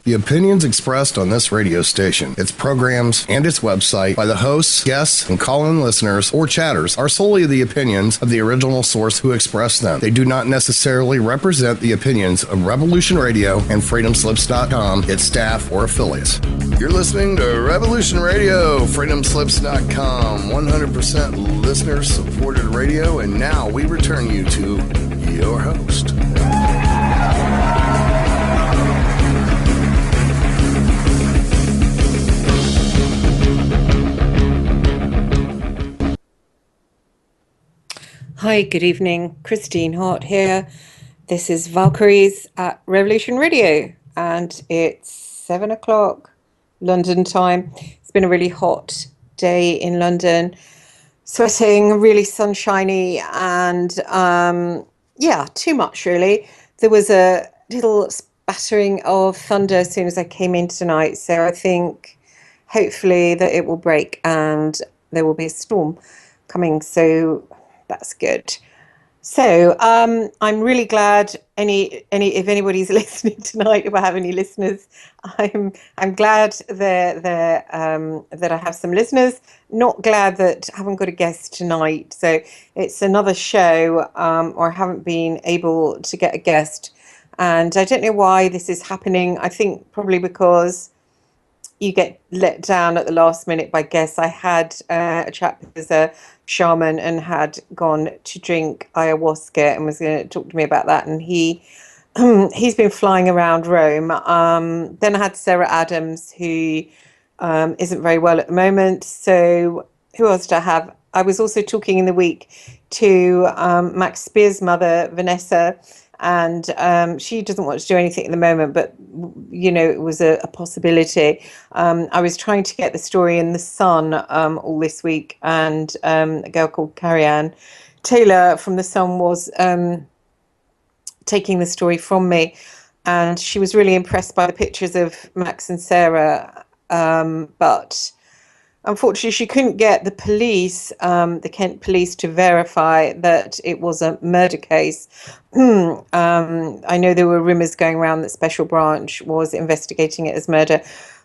The opinions expressed on this radio station, its programs, and its website by the hosts, guests, and call-in listeners or chatters are solely the opinions of the original source who expressed them. They do not necessarily represent the opinions of Revolution Radio and FreedomSlips.com, its staff, or affiliates. You're listening to Revolution Radio, FreedomSlips.com, 100% listener-supported radio, and now we return you to your host. Hi, good evening. Christine Hart here. This is Valkyries at Revolution Radio, and it's 7 o'clock London time. It's been a really hot day in London, sweating, really sunshiny, and too much really. There was a little spattering of thunder as soon as I came in tonight, so I think hopefully that it will break and there will be a storm coming, so that's good. So I'm really glad if anybody's listening tonight, if I have any listeners, I'm glad that I have some listeners. Not glad that I haven't got a guest tonight. So it's another show, or I haven't been able to get a guest, and I don't know why this is happening. I think probably because you get let down at the last minute by guests. I had a chap who was a shaman and had gone to drink ayahuasca and was going to talk to me about that. And he's been flying around Rome. Then I had Sarah Adams, who isn't very well at the moment. So who else did I have? I was also talking in the week to Max Spear's mother, Vanessa, and she doesn't want to do anything at the moment, but you know, it was a possibility. I was trying to get the story in the Sun all this week, and a girl called Carrie-Anne Taylor from the Sun was taking the story from me, and she was really impressed by the pictures of Max and Sarah, but unfortunately, she couldn't get the police, the Kent police, to verify that it was a murder case. I know there were rumours going around that Special Branch was investigating it as murder,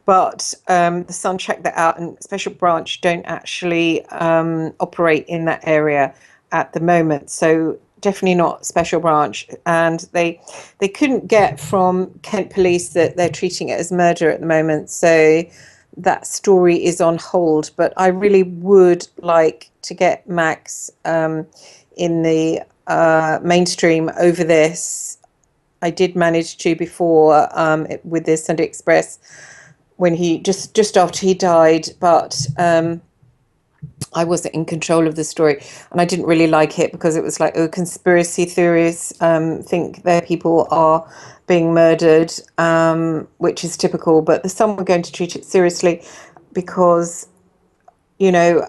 but the Sun checked that out, and Special Branch don't actually operate in that area at the moment. So definitely not Special Branch, and they couldn't get from Kent police that they're treating it as murder at the moment. So that story is on hold, but I really would like to get Max in the mainstream over this. I did manage to before with the Sunday Express when he just after he died, but I wasn't in control of the story, and I didn't really like it because it was like, oh, conspiracy theories think their people are being murdered, which is typical, but the Sun were going to treat it seriously because, you know,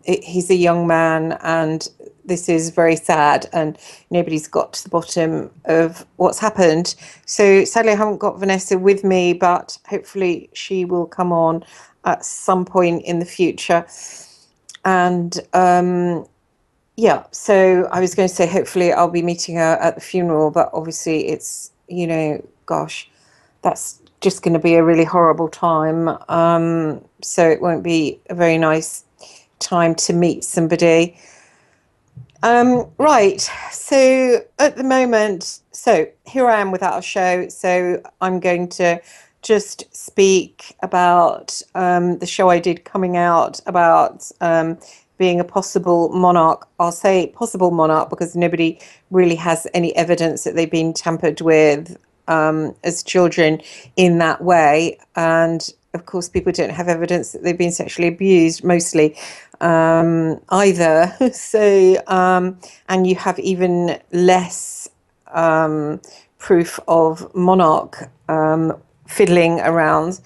he's a young man and this is very sad and nobody's got to the bottom of what's happened. So sadly I haven't got Vanessa with me, but hopefully she will come on at some point in the future. And so I was going to say hopefully I'll be meeting her at the funeral, but obviously it's, you know, gosh, that's just going to be a really horrible time. So it won't be a very nice time to meet somebody. Right. So at the moment, so here I am without a show. So I'm going to just speak about the show I did coming out about being a possible monarch. I'll say possible monarch because nobody really has any evidence that they've been tampered with as children in that way. And of course, people don't have evidence that they've been sexually abused, mostly either. So, and you have even less proof of monarch fiddling around.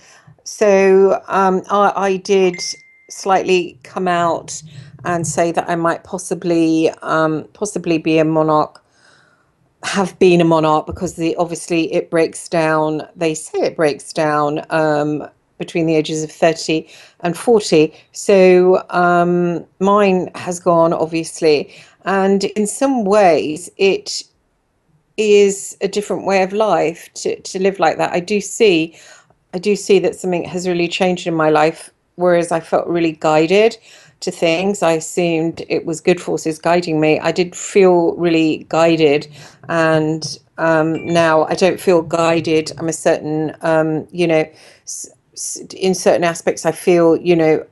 So I did slightly come out and say that I might possibly be a monarch, have been a monarch, because obviously it breaks down. They say it breaks down between the ages of 30 and 40. So mine has gone, obviously, and in some ways it is a different way of life to live like that. I do see that something has really changed in my life, whereas I felt really guided to things. I assumed it was good forces guiding me. I did feel really guided, and now I don't feel guided. I'm a certain, in certain aspects, I feel,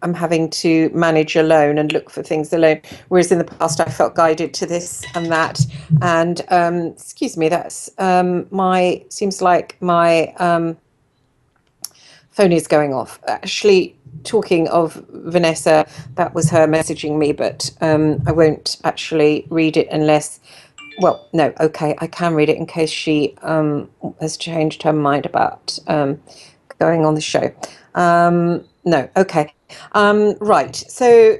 I'm having to manage alone and look for things alone. Whereas in the past, I felt guided to this and that. And excuse me, that's seems like my phone is going off. Actually, talking of Vanessa, that was her messaging me, but I won't actually read it unless. Well, no, okay, I can read it in case she has changed her mind about going on the show. No, okay. Right. So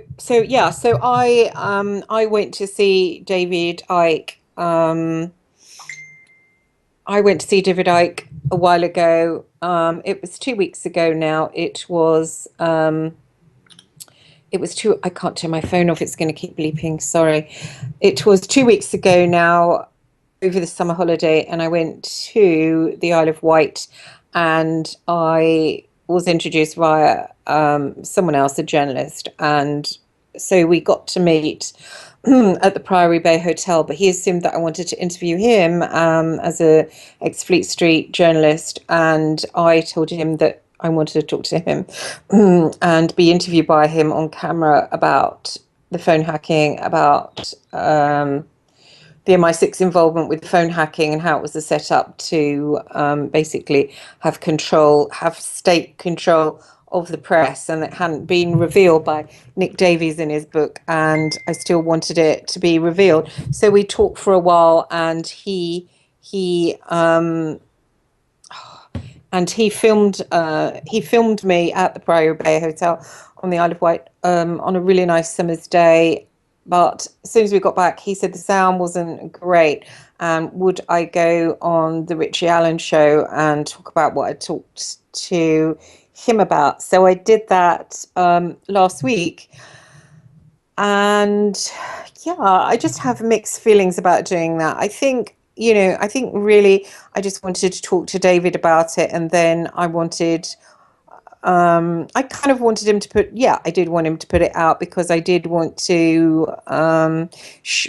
I went to see David Icke. I went to see David Icke a while ago. It was 2 weeks ago now. It was two. I can't turn my phone off. It's going to keep bleeping. Sorry. It was 2 weeks ago now, over the summer holiday, and I went to the Isle of Wight, and I was introduced via someone else, a journalist, and so we got to meet at the Priory Bay Hotel. But he assumed that I wanted to interview him as a ex-Fleet Street journalist, and I told him that I wanted to talk to him and be interviewed by him on camera about the phone hacking, about the MI6 involvement with phone hacking and how it was a setup to basically have state control of the press, and it hadn't been revealed by Nick Davies in his book, and I still wanted it to be revealed. So we talked for a while, and he filmed me at the Priory Bay Hotel on the Isle of Wight on a really nice summer's day. But as soon as we got back, he said the sound wasn't great. And would I go on the Richie Allen show and talk about what I talked to him about? So I did that last week. And yeah, I just have mixed feelings about doing that. I think really I just wanted to talk to David about it. And then I kind of wanted him to I did want him to put it out because I did want to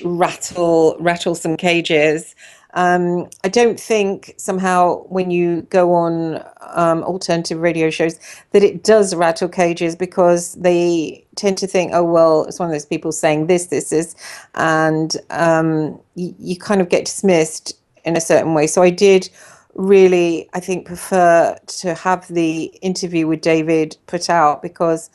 rattle some cages. I don't think somehow when you go on alternative radio shows that it does rattle cages, because they tend to think, oh, well, it's one of those people saying this is, and you kind of get dismissed in a certain way. So I did really, I think, prefer to have the interview with David put out because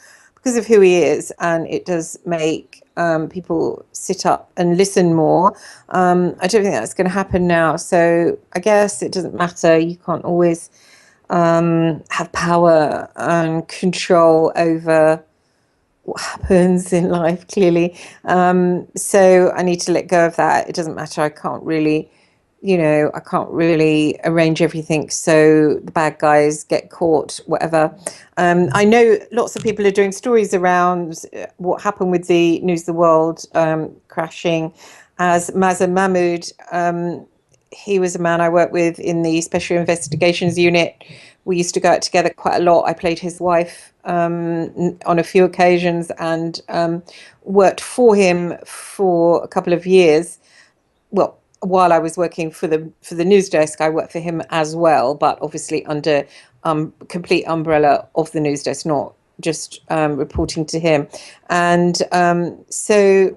of who he is, and it does make people sit up and listen more. I don't think that's going to happen now, so I guess it doesn't matter. You can't always have power and control over what happens in life, clearly. So I need to let go of that. It doesn't matter. I can't really arrange everything so the bad guys get caught, whatever. I know lots of people are doing stories around what happened with the News of the World crashing, as Mazen Mahmood. He was a man I worked with in the Special Investigations Unit. We used to go out together quite a lot. I played his wife on a few occasions, and worked for him for a couple of years. Well, while I was working for the news desk, I worked for him as well, but obviously under complete umbrella of the news desk, not just reporting to him. And so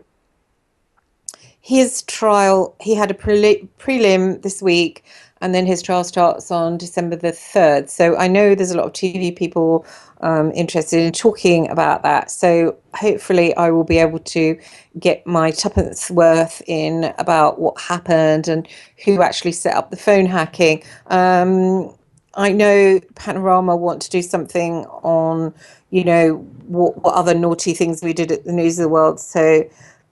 his trial, he had a prelim this week, and then his trial starts on December the 3rd. So I know there's a lot of TV people interested in talking about that. So hopefully I will be able to get my tuppence worth in about what happened and who actually set up the phone hacking. I know Panorama want to do something on, what other naughty things we did at the News of the World. So,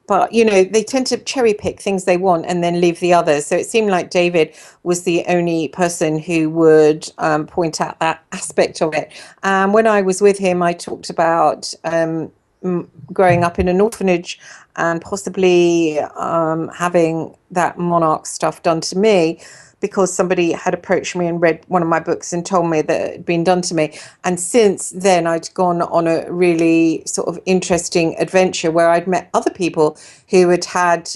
but, they tend to cherry pick things they want and then leave the others. So it seemed like David was the only person who would point out that aspect of it. When I was with him, I talked about growing up in an orphanage and possibly having that Monarch stuff done to me, because somebody had approached me and read one of my books and told me that it had been done to me. And since then, I'd gone on a really sort of interesting adventure where I'd met other people who had had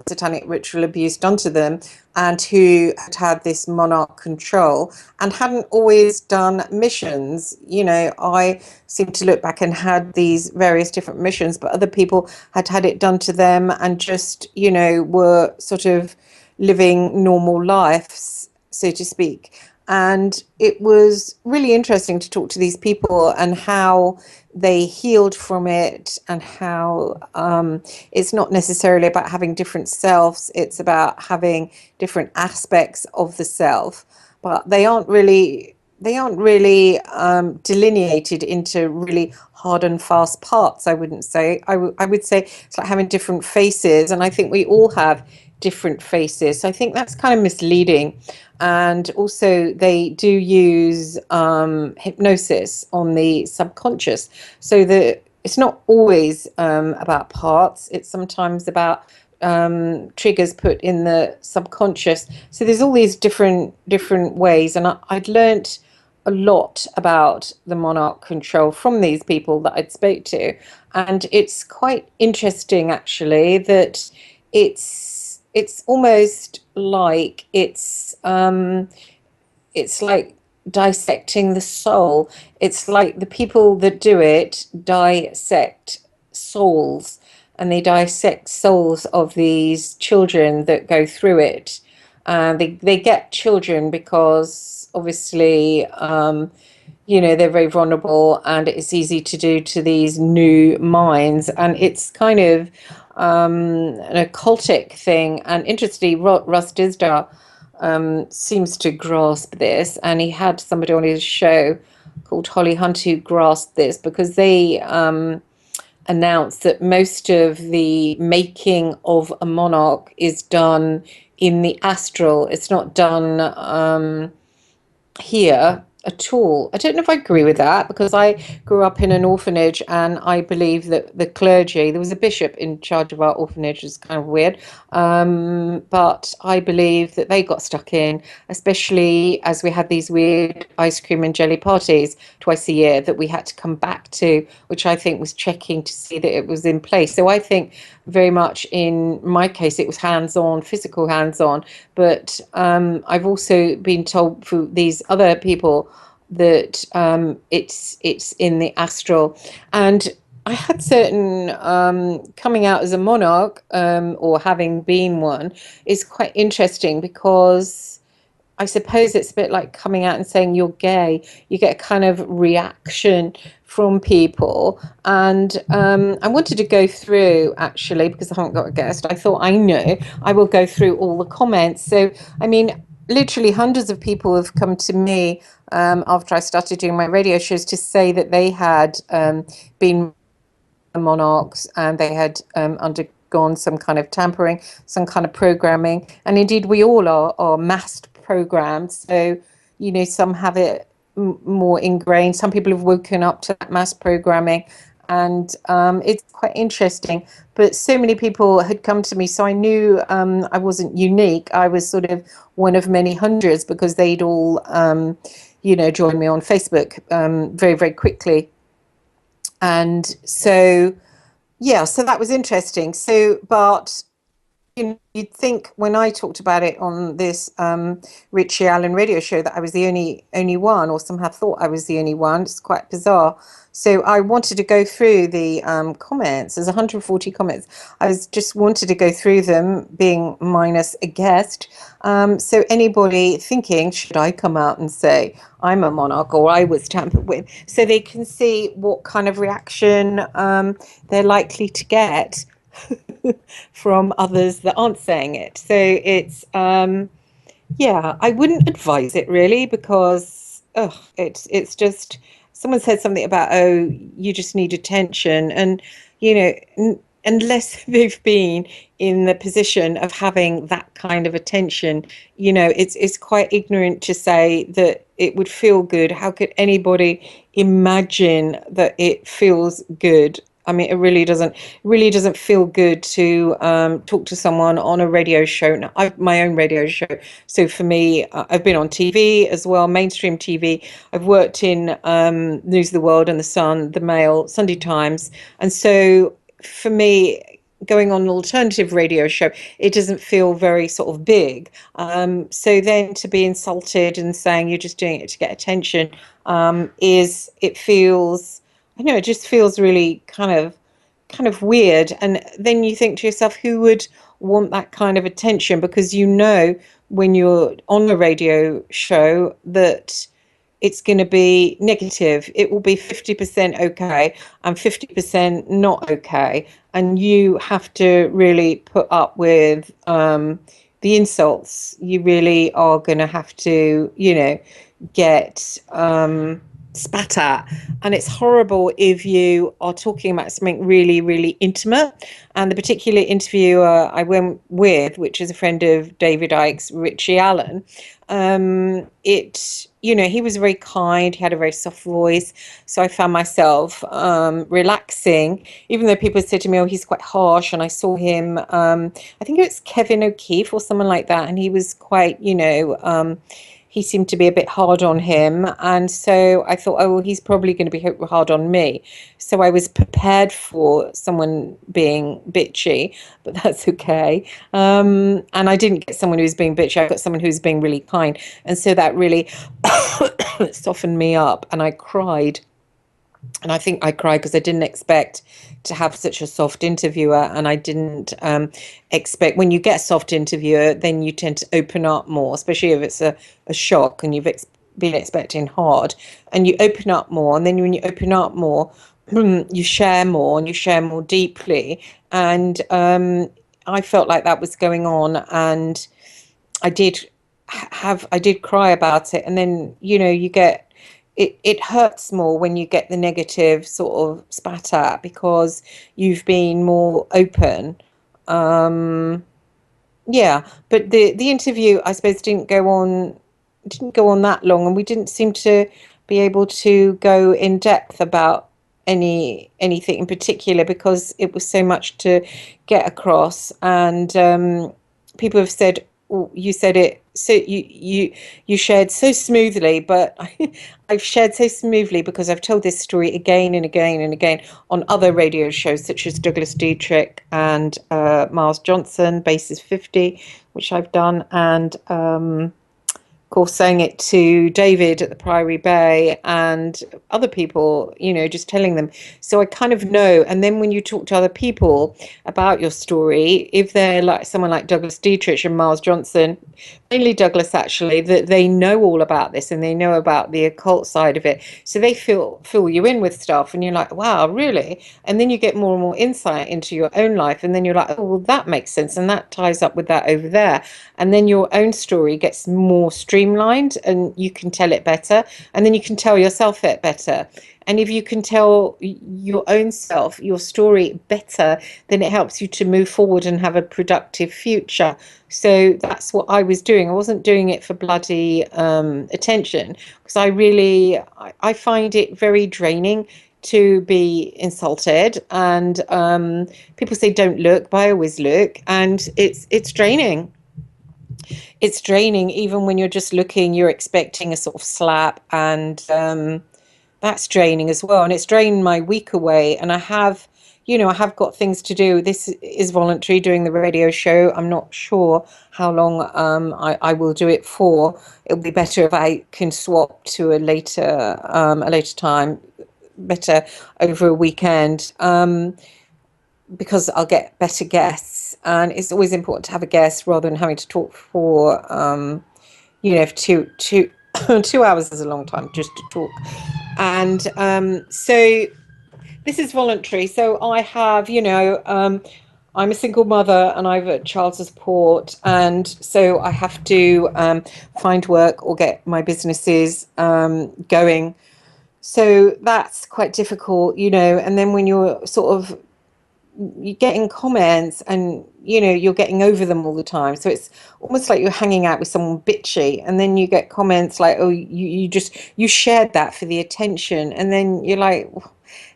satanic ritual abuse done to them, and who had this Monarch control and hadn't always done missions. You know, I seem to look back and had these various different missions, but other people had had it done to them and just, you know, were sort of living normal lives, so to speak. And it was really interesting to talk to these people and how they healed from it, and how it's not necessarily about having different selves, it's about having different aspects of the self, but they aren't really delineated into really hard and fast parts. I wouldn't say. I would say it's like having different faces, and I think we all have different faces. So I think that's kind of misleading. And also, they do use hypnosis on the subconscious, so that it's not always about parts. It's sometimes about triggers put in the subconscious. So there's all these different ways, and I'd learnt a lot about the Monarch control from these people that I'd spoke to, and it's quite interesting actually that it's almost like it's like dissecting the soul. It's like the people that do it dissect souls, and they dissect souls of these children that go through it. They get children because obviously, you know, they're very vulnerable, and it's easy to do to these new minds. And it's kind of an occultic thing. And interestingly, Russ Disdar seems to grasp this, and he had somebody on his show called Holly Hunt who grasped this, because they announced that most of the making of a monarch is done in the astral. It's not done here at all. I don't know if I agree with that, because I grew up in an orphanage, and I believe that the clergy, there was a bishop in charge of our orphanage, is kind of weird, but I believe that they got stuck in, especially as we had these weird ice cream and jelly parties twice a year that we had to come back to, which I think was checking to see that it was in place. So I think very much in my case it was hands-on, physical hands-on, but I've also been told for these other people that it's in the astral. And I had certain coming out as a monarch, or having been one, is quite interesting, because I suppose it's a bit like coming out and saying you're gay. You get a kind of reaction from people. And I wanted to go through, actually, because I haven't got a guest, I thought, I know, I will go through all the comments. So, I mean, literally hundreds of people have come to me after I started doing my radio shows to say that they had been monarchs, and they had undergone some kind of tampering, some kind of programming. And indeed, we all are massed programmed. So, you know, some have it more ingrained. Some people have woken up to that mass programming. And it's quite interesting. But so many people had come to me, so I knew I wasn't unique. I was sort of one of many hundreds, because they'd all, you know, joined me on Facebook very, very quickly. And so, yeah, so that was interesting. So, but you know, you'd think when I talked about it on this Richie Allen radio show that I was the only one, or somehow thought I was the only one. It's quite bizarre. So I wanted to go through the comments. There's 140 comments. I was just wanted to go through them, being minus a guest. So anybody thinking, should I come out and say I'm a monarch or I was tampered with, so they can see what kind of reaction they're likely to get from others that aren't saying it. So it's yeah, I wouldn't advise it really, because it's just, someone said something about, oh, you just need attention, and you know, unless they've been in the position of having that kind of attention, you know, it's quite ignorant to say that it would feel good. How could anybody imagine that it feels good? I mean, it really doesn't feel good to talk to someone on a radio show. Now, my own radio show. So for me, I've been on TV as well, mainstream TV. I've worked in News of the World and the Sun, the Mail, Sunday Times, and so for me, going on an alternative radio show, it doesn't feel very sort of big. So then to be insulted and saying you're just doing it to get attention, is it feels, I know, it just feels really kind of weird. And then you think to yourself, who would want that kind of attention? Because you know when you're on a radio show that it's going to be negative. It will be 50% okay and 50% not okay. And you have to really put up with the insults. You really are going to have to, get spat at. And it's horrible if you are talking about something really, really intimate. And the particular interviewer I went with, which is a friend of David Icke's, Richie Allen, he was very kind. He had a very soft voice. So I found myself relaxing, even though people said to me, oh, he's quite harsh. And I saw him, I think it was Kevin O'Keefe or someone like that. And he was quite, he seemed to be a bit hard on him. And so I thought, oh, well, he's probably going to be hard on me. So I was prepared for someone being bitchy, but that's okay. And I didn't get someone who was being bitchy. I got someone who was being really kind. And so that really softened me up. And I cried. And I think I cried because I didn't expect to have such a soft interviewer. And I didn't expect, when you get a soft interviewer, then you tend to open up more, especially if it's a shock and you've been expecting hard. And you open up more. And then when you open up more, you share more and you share more deeply. And I felt like that was going on. And I did cry about it. And then, you get, it hurts more when you get the negative sort of spat at because you've been more open. Yeah, but the interview, I suppose, didn't go on that long, and we didn't seem to be able to go in depth about anything in particular because it was so much to get across. And people have said, oh, you said it so you shared so smoothly, but I've shared so smoothly because I've told this story again and again and again on other radio shows such as Douglas Dietrich and Miles Johnson, Bases 50, which I've done, and of course, saying it to David at the Priory Bay and other people, just telling them. So I kind of know. And then when you talk to other people about your story, if they're like someone like Douglas Dietrich and Miles Johnson, mainly Douglas actually, that they know all about this and they know about the occult side of it. So they fill you in with stuff and you're like, wow, really? And then you get more and more insight into your own life. And then you're like, oh, well, that makes sense. And that ties up with that over there. And then your own story gets more streamlined and you can tell it better. And then you can tell yourself it better. And if you can tell your own self your story better, then it helps you to move forward and have a productive future. So that's what I was doing. I wasn't doing it for bloody attention because I find it very draining to be insulted. And people say don't look, but I always look, and it's draining. It's draining even when you're just looking, you're expecting a sort of slap, and that's draining as well. And it's drained my week away. And I have got things to do. This is voluntary, doing the radio show. I'm not sure how long I will do it for. It'll be better if I can swap to a later time, better over a weekend. Because I'll get better guests, and it's always important to have a guest rather than having to talk for for two 2 hours is a long time just to talk. And so this is voluntary. So I have, I'm a single mother and I have a child support, and so I have to find work or get my businesses going. So that's quite difficult, and then when you're getting comments and you're getting over them all the time, so it's almost like you're hanging out with someone bitchy, and then you get comments like, oh, you shared that for the attention, and then you're like,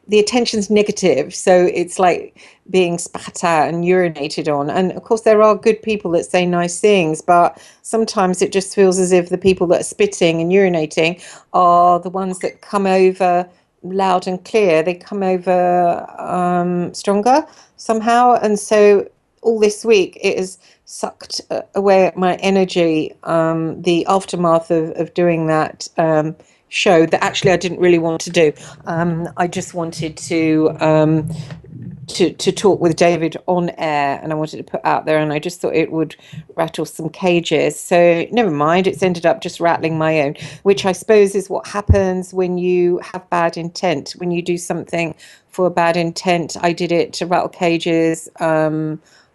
the attention's negative. So it's like being spat at and urinated on. And of course, there are good people that say nice things, but sometimes it just feels as if the people that are spitting and urinating are the ones that come over loud and clear. They come over stronger somehow. And so all this week it has sucked away at my energy, the aftermath of doing that show that actually I didn't really want to do. I just wanted to talk with David on air, and I wanted to put out there, and I just thought it would rattle some cages. So never mind, it's ended up just rattling my own, which I suppose is what happens when you have bad intent, when you do something for a bad intent. I did it to rattle cages.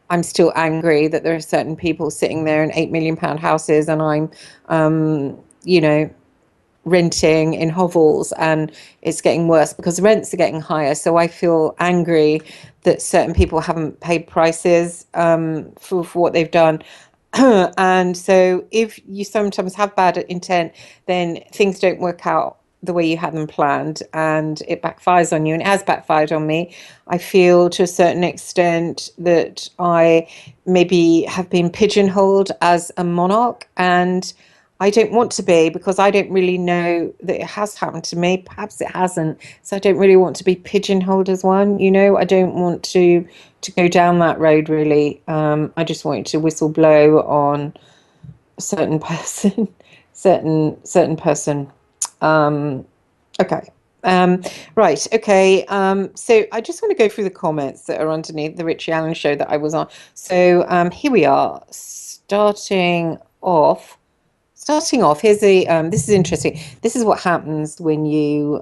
I'm still angry that there are certain people sitting there in £8 million houses, and I'm, you know, renting in hovels, and it's getting worse because rents are getting higher. So I feel angry that certain people haven't paid prices for what they've done. And so if you sometimes have bad intent, then things don't work out the way you had them planned, and it backfires on you, and it has backfired on me. I feel to a certain extent that I maybe have been pigeonholed as a monarch, and I don't want to be, because I don't really know that it has happened to me. Perhaps it hasn't. So I don't really want to be pigeonholed as one, you know. I don't want to go down that road really. I just want to whistle blow on a certain person, certain person. Okay. Right. Okay. So I just want to go through the comments that are underneath the Richie Allen show that I was on. So here we are, starting off, here's a this is interesting. This is what happens when you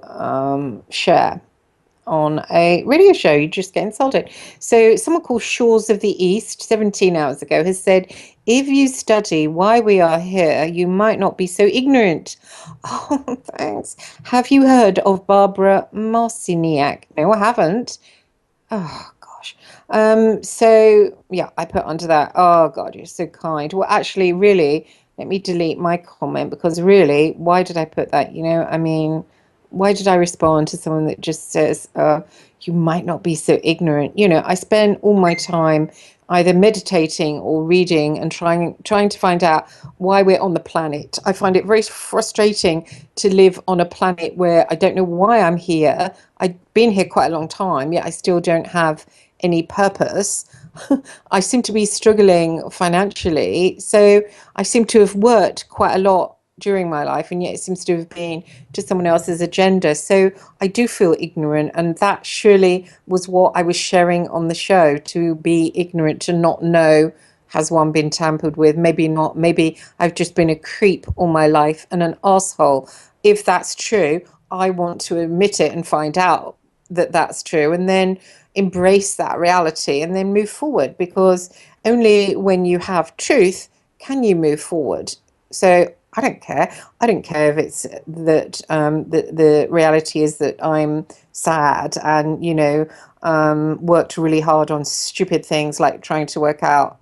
share on a radio show. You just get insulted. So someone called Shores of the East 17 hours ago has said, if you study why we are here, you might not be so ignorant. Oh, thanks. Have you heard of Barbara Marciniak? No, I haven't. Oh gosh. So yeah, I put under that. Oh God, you're so kind. Well, actually, really, let me delete my comment, because really, why did I put that? You know, I mean, why did I respond to someone that just says, you might not be so ignorant? You know, I spend all my time either meditating or reading and trying to find out why we're on the planet. I find it very frustrating to live on a planet where I don't know why I'm here. I've been here quite a long time, yet I still don't have any purpose. I seem to be struggling financially, so I seem to have worked quite a lot during my life, and yet it seems to have been to someone else's agenda. So I do feel ignorant, and that surely was what I was sharing on the show, to be ignorant, to not know. Has one been tampered with? Maybe not. Maybe I've just been a creep all my life and an asshole. If that's true, I want to admit it and find out that that's true, and then embrace that reality and then move forward, because only when you have truth can you move forward. So I don't care. I don't care if it's that the reality is that I'm sad and, you know, worked really hard on stupid things like trying to work out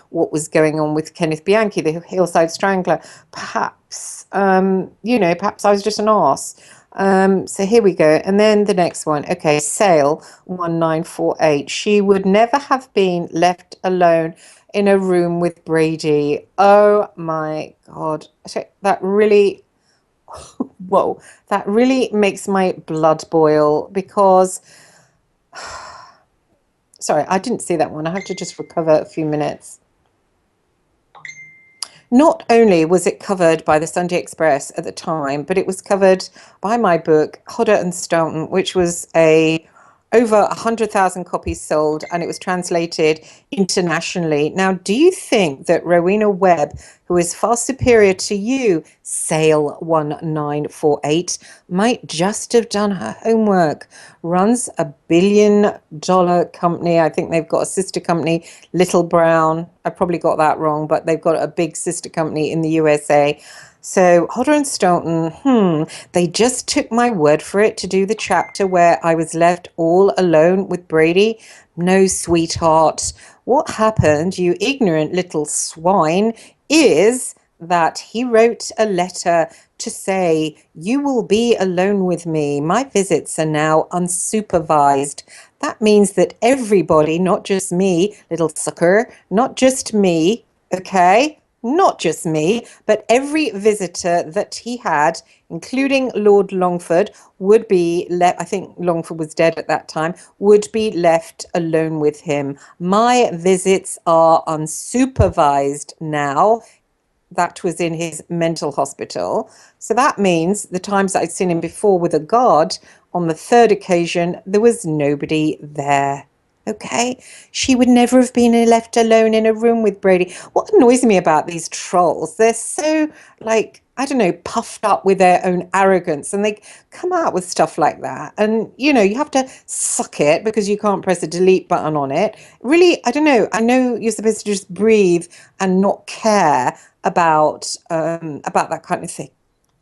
what was going on with Kenneth Bianchi, the Hillside Strangler. Perhaps, you know, perhaps I was just an arse. So here we go. And then the next one. Okay, Sale 1948. She would never have been left alone in a room with Brady. Oh my God. That really, whoa, that really makes my blood boil, because, sorry, I didn't see that one. I have to just recover a few minutes. Not only was it covered by the Sunday Express at the time, but it was covered by my book, Hodder and Stoughton, which was over 100,000 copies sold, and it was translated internationally. Now, do you think that Rowena Webb, who is far superior to you, Sale 1948, might just have done her homework? Runs a $1 billion company. I think they've got a sister company, Little Brown. I probably got that wrong, but they've got a big sister company in the USA. So Hodder and Stoughton, they just took my word for it to do the chapter where I was left all alone with Brady. No, sweetheart. What happened, you ignorant little swine, is that he wrote a letter to say, "You will be alone with me. My visits are now unsupervised." That means that everybody, not just me, little sucker, not just me, okay? Not just me, but every visitor that he had, including Lord Longford, would be left. I think Longford was dead at that time, would be left alone with him. My visits are unsupervised now. That was in his mental hospital. So that means the times that I'd seen him before with a guard, on the third occasion, there was nobody there. Okay, she would never have been left alone in a room with Brady. What annoys me about these trolls, they're so, like, I don't know, puffed up with their own arrogance, and they come out with stuff like that. And, you have to suck it because you can't press a delete button on it. Really, I don't know. I know you're supposed to just breathe and not care about that kind of thing.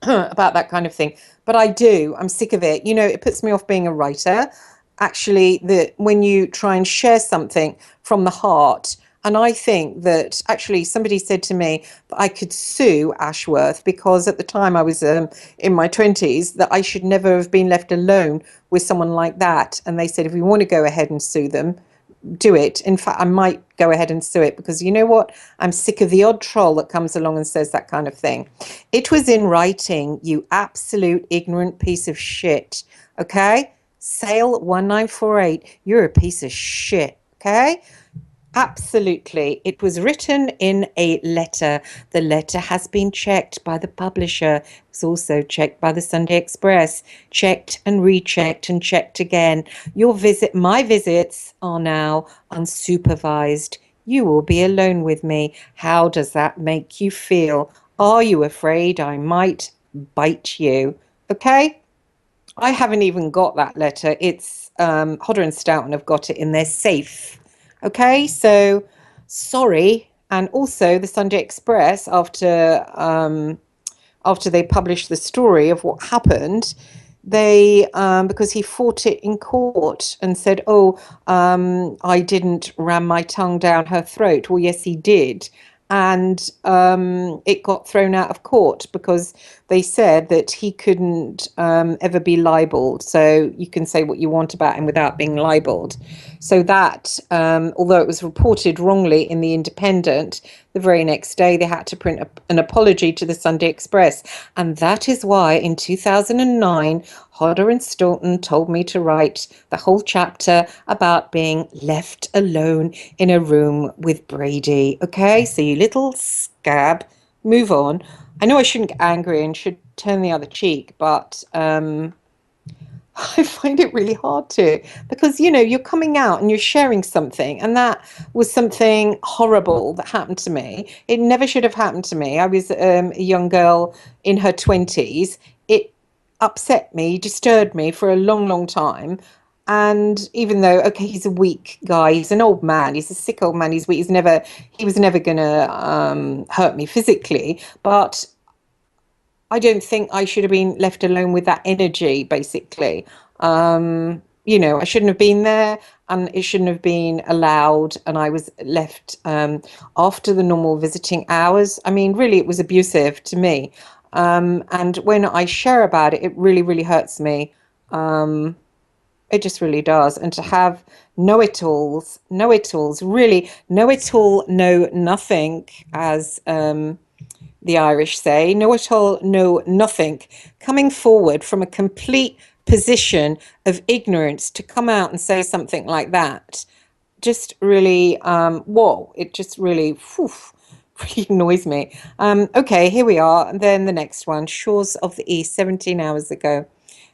About that kind of thing. But I do. I'm sick of it. It puts me off being a writer. Actually, that when you try and share something from the heart, and I think that actually somebody said to me that I could sue Ashworth because at the time I was in my 20s, that I should never have been left alone with someone like that. And they said, if you want to go ahead and sue them, do it. In fact, I might go ahead and sue it because you know what? I'm sick of the odd troll that comes along and says that kind of thing. It was in writing, you absolute ignorant piece of shit. Okay? Sale 1948, you're a piece of shit. Okay? Absolutely. It was written in a letter. The letter has been checked by the publisher. It was also checked by the Sunday Express, checked and rechecked and checked again. My visits are now unsupervised. You will be alone with me. How does that make you feel? Are you afraid I might bite you? Okay? I haven't even got that letter. It's Hodder and Stoughton have got it in their safe. Okay, so sorry. And also the Sunday Express, after they published the story of what happened, they because he fought it in court and said, "Oh, I didn't ram my tongue down her throat." Well, yes, he did, and it got thrown out of court because they said that he couldn't ever be libeled. So you can say what you want about him without being libeled. So that, although it was reported wrongly in the Independent, the very next day they had to print an apology to the Sunday Express. And that is why in 2009, Hodder and Staunton told me to write the whole chapter about being left alone in a room with Brady. Okay, so you little scab, move on. I know I shouldn't get angry and should turn the other cheek, but I find it really hard to because you're coming out and you're sharing something, and that was something horrible that happened to me. It never should have happened to me. I was a young girl in her 20s. It upset me, disturbed me for a long, long time. And even though, okay, he's a weak guy, he's an old man, he's a sick old man, he's weak, he was never gonna hurt me physically, but I don't think I should have been left alone with that energy, basically. I shouldn't have been there and it shouldn't have been allowed. And I was left after the normal visiting hours. I mean, really, it was abusive to me. And when I share about it, it really, really hurts me. It just really does. And to have know-it-alls, really know-it-all, know nothing, as the Irish say, know-it-all, know nothing, coming forward from a complete position of ignorance to come out and say something like that, just really, whoa, it just really, whew, really annoys me. Okay, here we are. And then the next one, Shores of the East, 17 hours ago.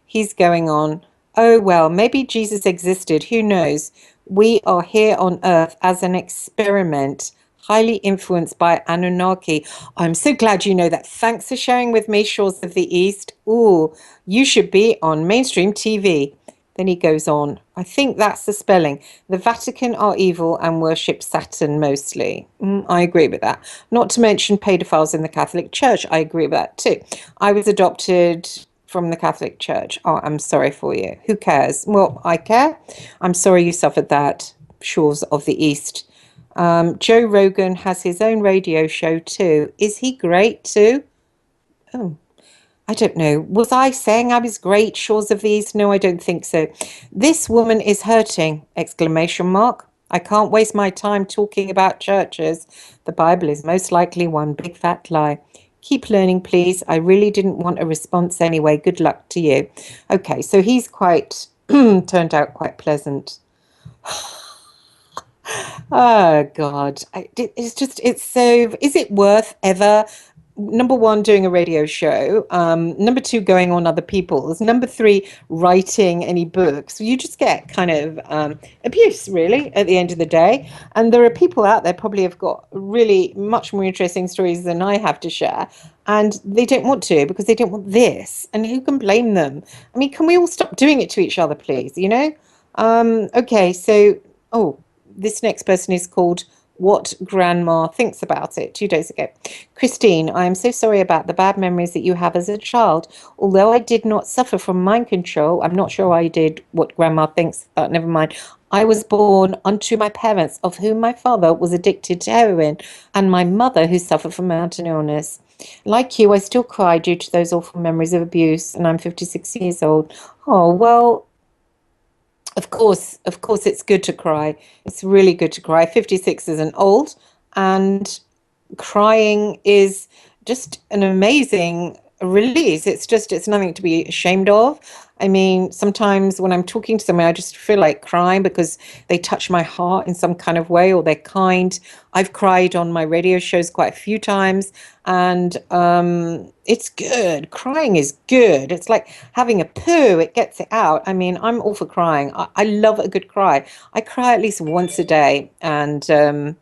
He's going on, oh, well, maybe Jesus existed. Who knows? We are here on earth as an experiment, highly influenced by Anunnaki. I'm so glad you know that. Thanks for sharing with me, Shores of the East. Ooh, you should be on mainstream TV. Then he goes on. I think that's the spelling. The Vatican are evil and worship Saturn mostly. I agree with that. Not to mention paedophiles in the Catholic Church. I agree with that too. I was adopted from the Catholic Church. Oh, I'm sorry for you. Who cares? Well, I care. I'm sorry you suffered that. Shores of the East. Joe Rogan has his own radio show too. Is he great too? Oh, I don't know. Was I saying I was great, Shores of the East? No, I don't think so. This woman is hurting! Exclamation mark. I can't waste my time talking about churches. The Bible is most likely one big fat lie. Keep learning, please. I really didn't want a response anyway. Good luck to you. Okay, so he's quite turned out quite pleasant. Oh God, it's so. Is it worth ever? Number one, doing a radio show. Number two, going on other people's. Number three, writing any books. You just get kind of abuse, really, at the end of the day. And there are people out there probably have got really much more interesting stories than I have to share, and they don't want to because they don't want this. And who can blame them? I mean, can we all stop doing it to each other, please? You know? Okay, so oh, this next person is called What Grandma Thinks About It 2 days ago. Christine, I am so sorry about the bad memories that you have as a child. Although I did not suffer from mind control, I'm not sure I did what Grandma thinks. Never mind. I was born unto my parents, of whom my father was addicted to heroin, and my mother, who suffered from mountain illness. Like you, I still cry due to those awful memories of abuse, and I'm 56 years old. Oh, well, of course, it's good to cry. It's really good to cry. 56 isn't old, and crying is just an amazing release. It's nothing to be ashamed of. I mean, sometimes when I'm talking to someone, I just feel like crying because they touch my heart in some kind of way or they're kind. I've cried on my radio shows quite a few times, and it's good. Crying is good. It's like having a poo, it gets it out. I mean, I'm all for crying. I love a good cry. I cry at least once a day, and I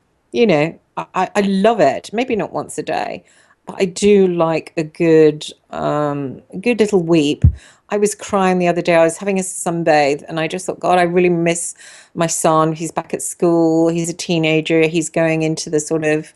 love it. Maybe not once a day, but I do like a good little weep. I was crying the other day. I was having a sunbathe, and I just thought, God, I really miss my son. He's back at school. He's a teenager. He's going into the sort of,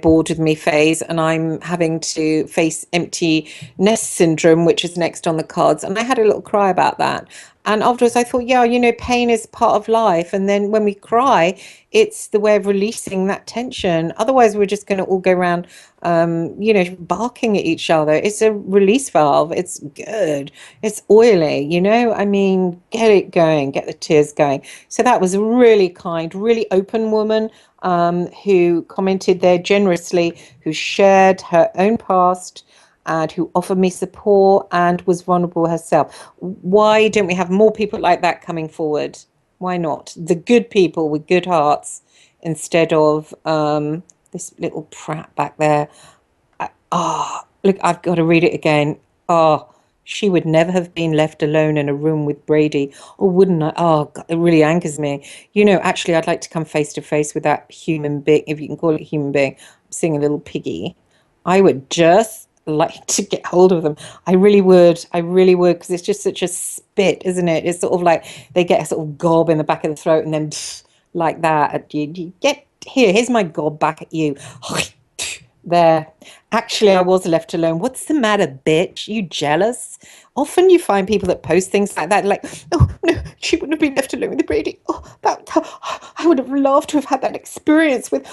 bored with me phase, and I'm having to face empty nest syndrome, which is next on the cards. And I had a little cry about that. And afterwards, I thought, yeah, pain is part of life. And then when we cry, it's the way of releasing that tension. Otherwise, we're just going to all go around, barking at each other. It's a release valve. It's good. It's oily, I mean, get it going, get the tears going. So that was a really kind, really open woman who commented there generously, who shared her own past and who offered me support and was vulnerable herself. Why don't we have more people like that coming forward? Why not? The good people with good hearts instead of this little prat back there. Look, I've got to read it again. She would never have been left alone in a room with Brady. Or wouldn't I? Oh, God, it really angers me. Actually, I'd like to come face to face with that human being, if you can call it a human being. I'm seeing a little piggy. I would just like to get hold of them. I really would. I really would, because it's just such a spit, isn't it? It's sort of like they get a sort of gob in the back of the throat and then like that. You get here. Here's my gob back at you. There. Actually, I was left alone. What's the matter, bitch? You jealous? Often you find people that post things like that, like, oh, no, she wouldn't have been left alone with Brady. Oh, I would have loved to have had that experience with,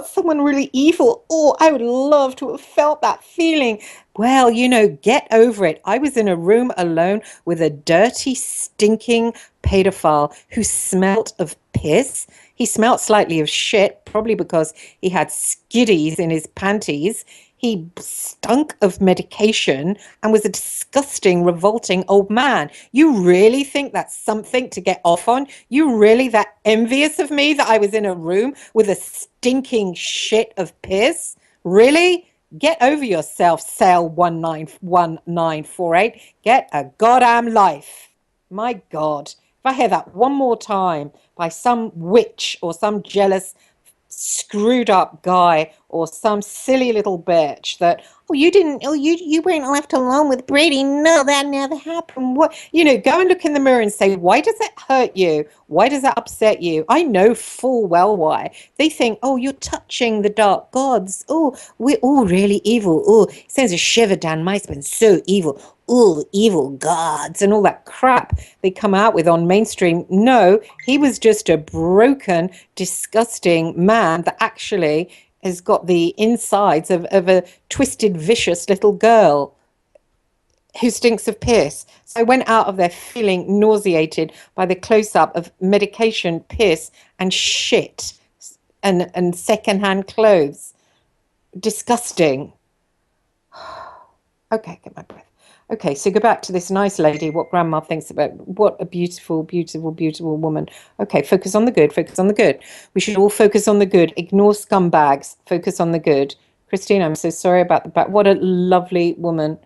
someone really evil. Oh, I would love to have felt that feeling. Well, get over it. I was in a room alone with a dirty, stinking pedophile who smelt of piss. He smelt slightly of shit, probably because he had skiddies in his panties. He stunk of medication and was a disgusting, revolting old man. You really think that's something to get off on? You really that envious of me that I was in a room with a stinking shit of piss? Really? Get over yourself, Sale 1948. Get a goddamn life. My God. If I hear that one more time by some witch or some jealous screwed up guy or some silly little bitch that, you weren't left alone with Brady. No, that never happened. What, go and look in the mirror and say, why does that hurt you? Why does that upset you? I know full well why. They think, oh, you're touching the dark gods. Oh, we're all really evil. Oh, it sends a shiver down my spine. So evil. ooh, evil gods and all that crap they come out with on mainstream. No, he was just a broken, disgusting man that actually has got the insides of a twisted, vicious little girl who stinks of piss. So I went out of there feeling nauseated by the close up of medication, piss, and shit and secondhand clothes. Disgusting. Okay, get my breath. Okay, so go back to this nice lady, what grandma thinks about. What a beautiful, beautiful, beautiful woman. Okay, focus on the good, focus on the good. We should all focus on the good. Ignore scumbags, focus on the good. Christine, I'm so sorry about the back. What a lovely woman.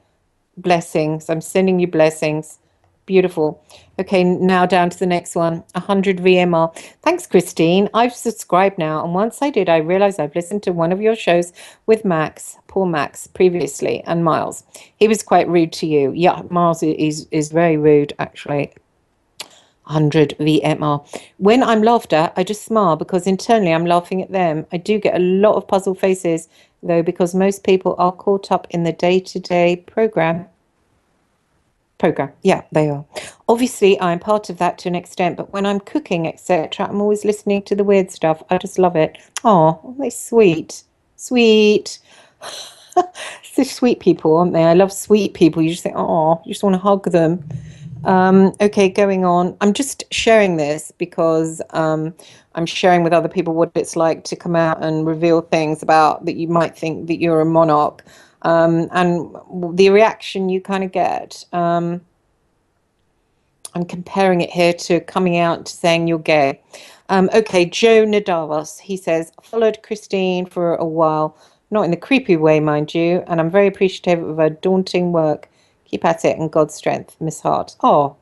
Blessings. I'm sending you blessings. Beautiful. Okay, now down to the next one. 100 VMR. Thanks, Christine. I've subscribed now, and once I did, I realized I've listened to one of your shows with Max, poor Max, previously, and Miles. He was quite rude to you. Yeah, Miles is very rude, actually. 100 VMR. When I'm laughed at, I just smile because internally I'm laughing at them. I do get a lot of puzzled faces, though, because most people are caught up in the day-to-day program. Yeah, they are. Obviously, I'm part of that to an extent, but when I'm cooking, etc., I'm always listening to the weird stuff. I just love it. Oh, they're sweet. Sweet. Such sweet people, aren't they? I love sweet people. You just think, oh, you just want to hug them. Okay, going on. I'm just sharing this because I'm sharing with other people what it's like to come out and reveal things about that you might think that you're a monarch. And the reaction you kind of get. I'm comparing it here to coming out to saying you're gay. Okay, Joe Nadavas, he says, followed Christine for a while, not in the creepy way, mind you, and I'm very appreciative of her daunting work. Keep at it and God's strength, Miss Hart. Oh,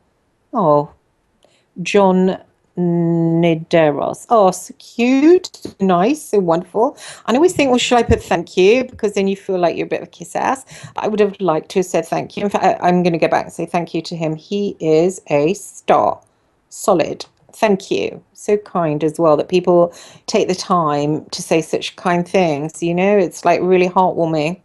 John Nideros. Oh, so cute, nice, so wonderful. And I always think, well, should I put thank you? Because then you feel like you're a bit of a kiss ass. I would have liked to have said thank you. In fact, I'm going to go back and say thank you to him. He is a star. Solid. Thank you. So kind as well that people take the time to say such kind things. You know, it's like really heartwarming.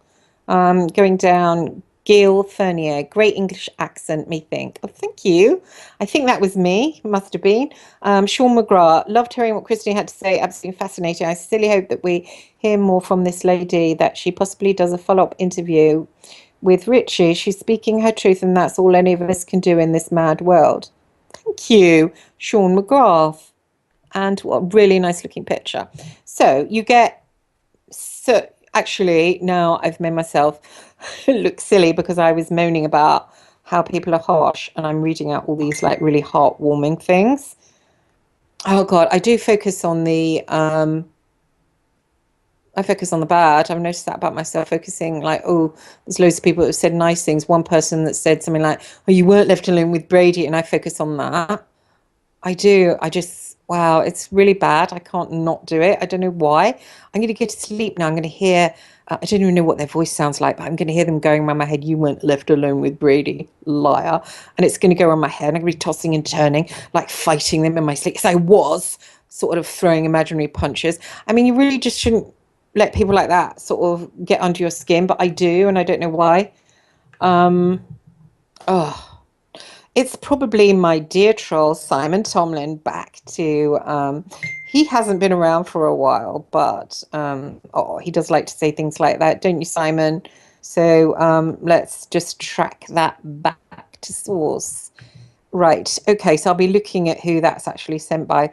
Going down, Gail Fernier, great English accent, me think. Oh, thank you. I think that was me, must have been. Sean McGrath, loved hearing what Christine had to say, absolutely fascinating. I sincerely hope that we hear more from this lady, that she possibly does a follow-up interview with Richie. She's speaking her truth, and that's all any of us can do in this mad world. Thank you, Sean McGrath. And what a really nice looking picture. So you get... So actually, now I've made myself look silly because I was moaning about how people are harsh, and I'm reading out all these like really heartwarming things. Oh God, I do focus on the I focus on the bad. I've noticed that about myself, focusing like, oh, there's loads of people that have said nice things. One person that said something like, oh, you weren't left alone with Brady, and I focus on that. I do. I just, wow, it's really bad. I can't not do it. I don't know why. I'm going to get to sleep now. I'm going to hear, I don't even know what their voice sounds like, but I'm going to hear them going around my head. You weren't left alone with Brady, liar. And it's going to go around my head. I'm going to be tossing and turning, like fighting them in my sleep. Because I was sort of throwing imaginary punches. I mean, you really just shouldn't let people like that sort of get under your skin, but I do, and I don't know why. Oh. It's probably my dear troll, Simon Tomlin, back to, he hasn't been around for a while, but, he does like to say things like that, don't you, Simon? So let's just track that back to source. Right, okay, so I'll be looking at who that's actually sent by.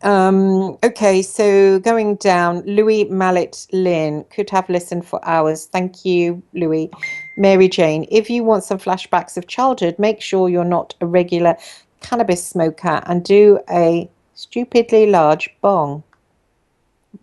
Okay, so going down, Louis Mallet Lynn, could have listened for hours. Thank you, Louis. Mary Jane, if you want some flashbacks of childhood, make sure you're not a regular cannabis smoker and do a stupidly large bong.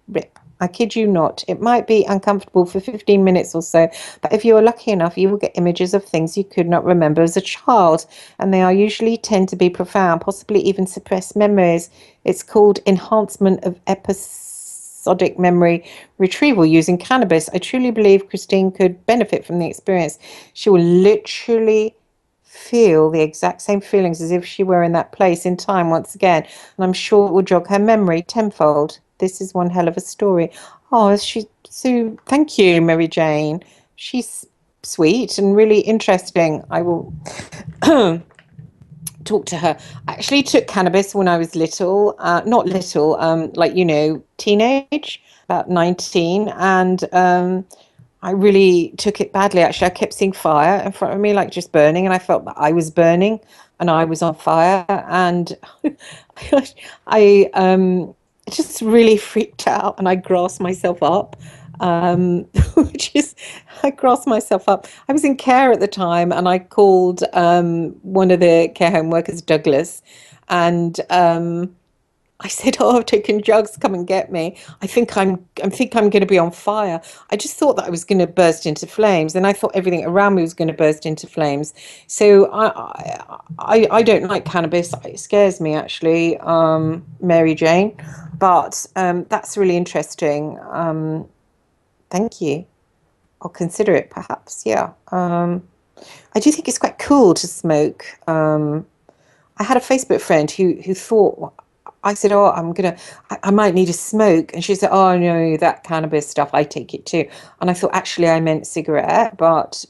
Rip. I kid you not. It might be uncomfortable for 15 minutes or so, but if you are lucky enough, you will get images of things you could not remember as a child, and they are usually tend to be profound, possibly even suppressed memories. It's called enhancement of episodic memory retrieval using cannabis. I truly believe Christine could benefit from the experience. She will literally feel the exact same feelings as if she were in that place in time once again, and I'm sure it will jog her memory tenfold. This is one hell of a story. Oh, she so thank you, Mary Jane. She's sweet and really interesting. I will talk to her. I actually took cannabis when I was little, not little, like, teenage, about 19. And I really took it badly. Actually, I kept seeing fire in front of me, like just burning. And I felt that I was burning and I was on fire. And I just really freaked out and I grasped myself up. Which is, I grasped myself up. I was in care at the time, and I called one of the care home workers, Douglas, and I said, "Oh, I've taken drugs. Come and get me. I think I'm going to be on fire." I just thought that I was going to burst into flames, and I thought everything around me was going to burst into flames. So I don't like cannabis. It scares me actually, Mary Jane. But that's really interesting. Thank you. I'll consider it perhaps. Yeah. I do think it's quite cool to smoke. I had a Facebook friend who thought I said, "Oh, I might need a smoke," and she said, "Oh no, that cannabis stuff, I take it too." And I thought actually I meant cigarette, but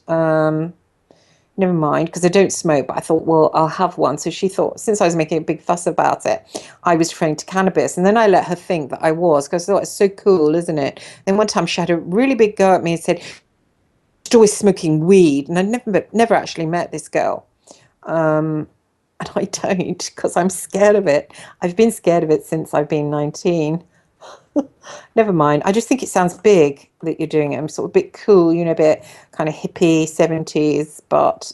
never mind, because I don't smoke. But I thought, well, I'll have one. So she thought, since I was making a big fuss about it, I was referring to cannabis, and then I let her think that I was, because I thought it's so cool, isn't it? Then one time she had a really big go at me and said, "She's always smoking weed," and I never actually met this girl. And I don't, because I'm scared of it. I've been scared of it since I've been 19. Never mind. I just think it sounds big that you're doing it. I'm sort of a bit cool, a bit kind of hippie 70s, but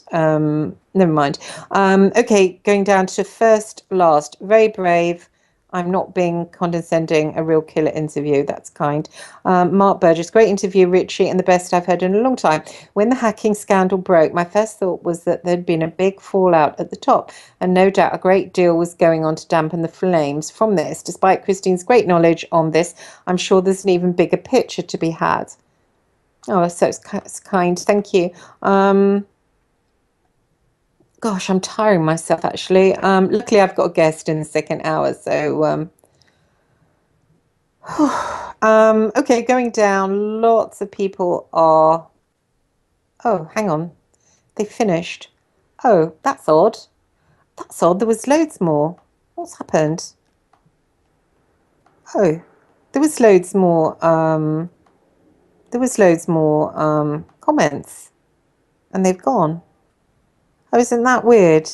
never mind. Okay, going down to first, last. Very brave. I'm not being condescending. A real killer interview. That's kind. Mark Burgess, great interview, Richie, and the best I've heard in a long time. When the hacking scandal broke, my first thought was that there'd been a big fallout at the top, and no doubt a great deal was going on to dampen the flames from this. Despite Christine's great knowledge on this, I'm sure there's an even bigger picture to be had. Oh, so it's kind. Thank you. Gosh, I'm tiring myself actually. Luckily, I've got a guest in the second hour, so okay, going down. Lots of people are. Oh, hang on, they finished. Oh, that's odd. That's odd. There was loads more. What's happened? Oh, there was loads more. Comments, and they've gone. Oh, isn't that weird?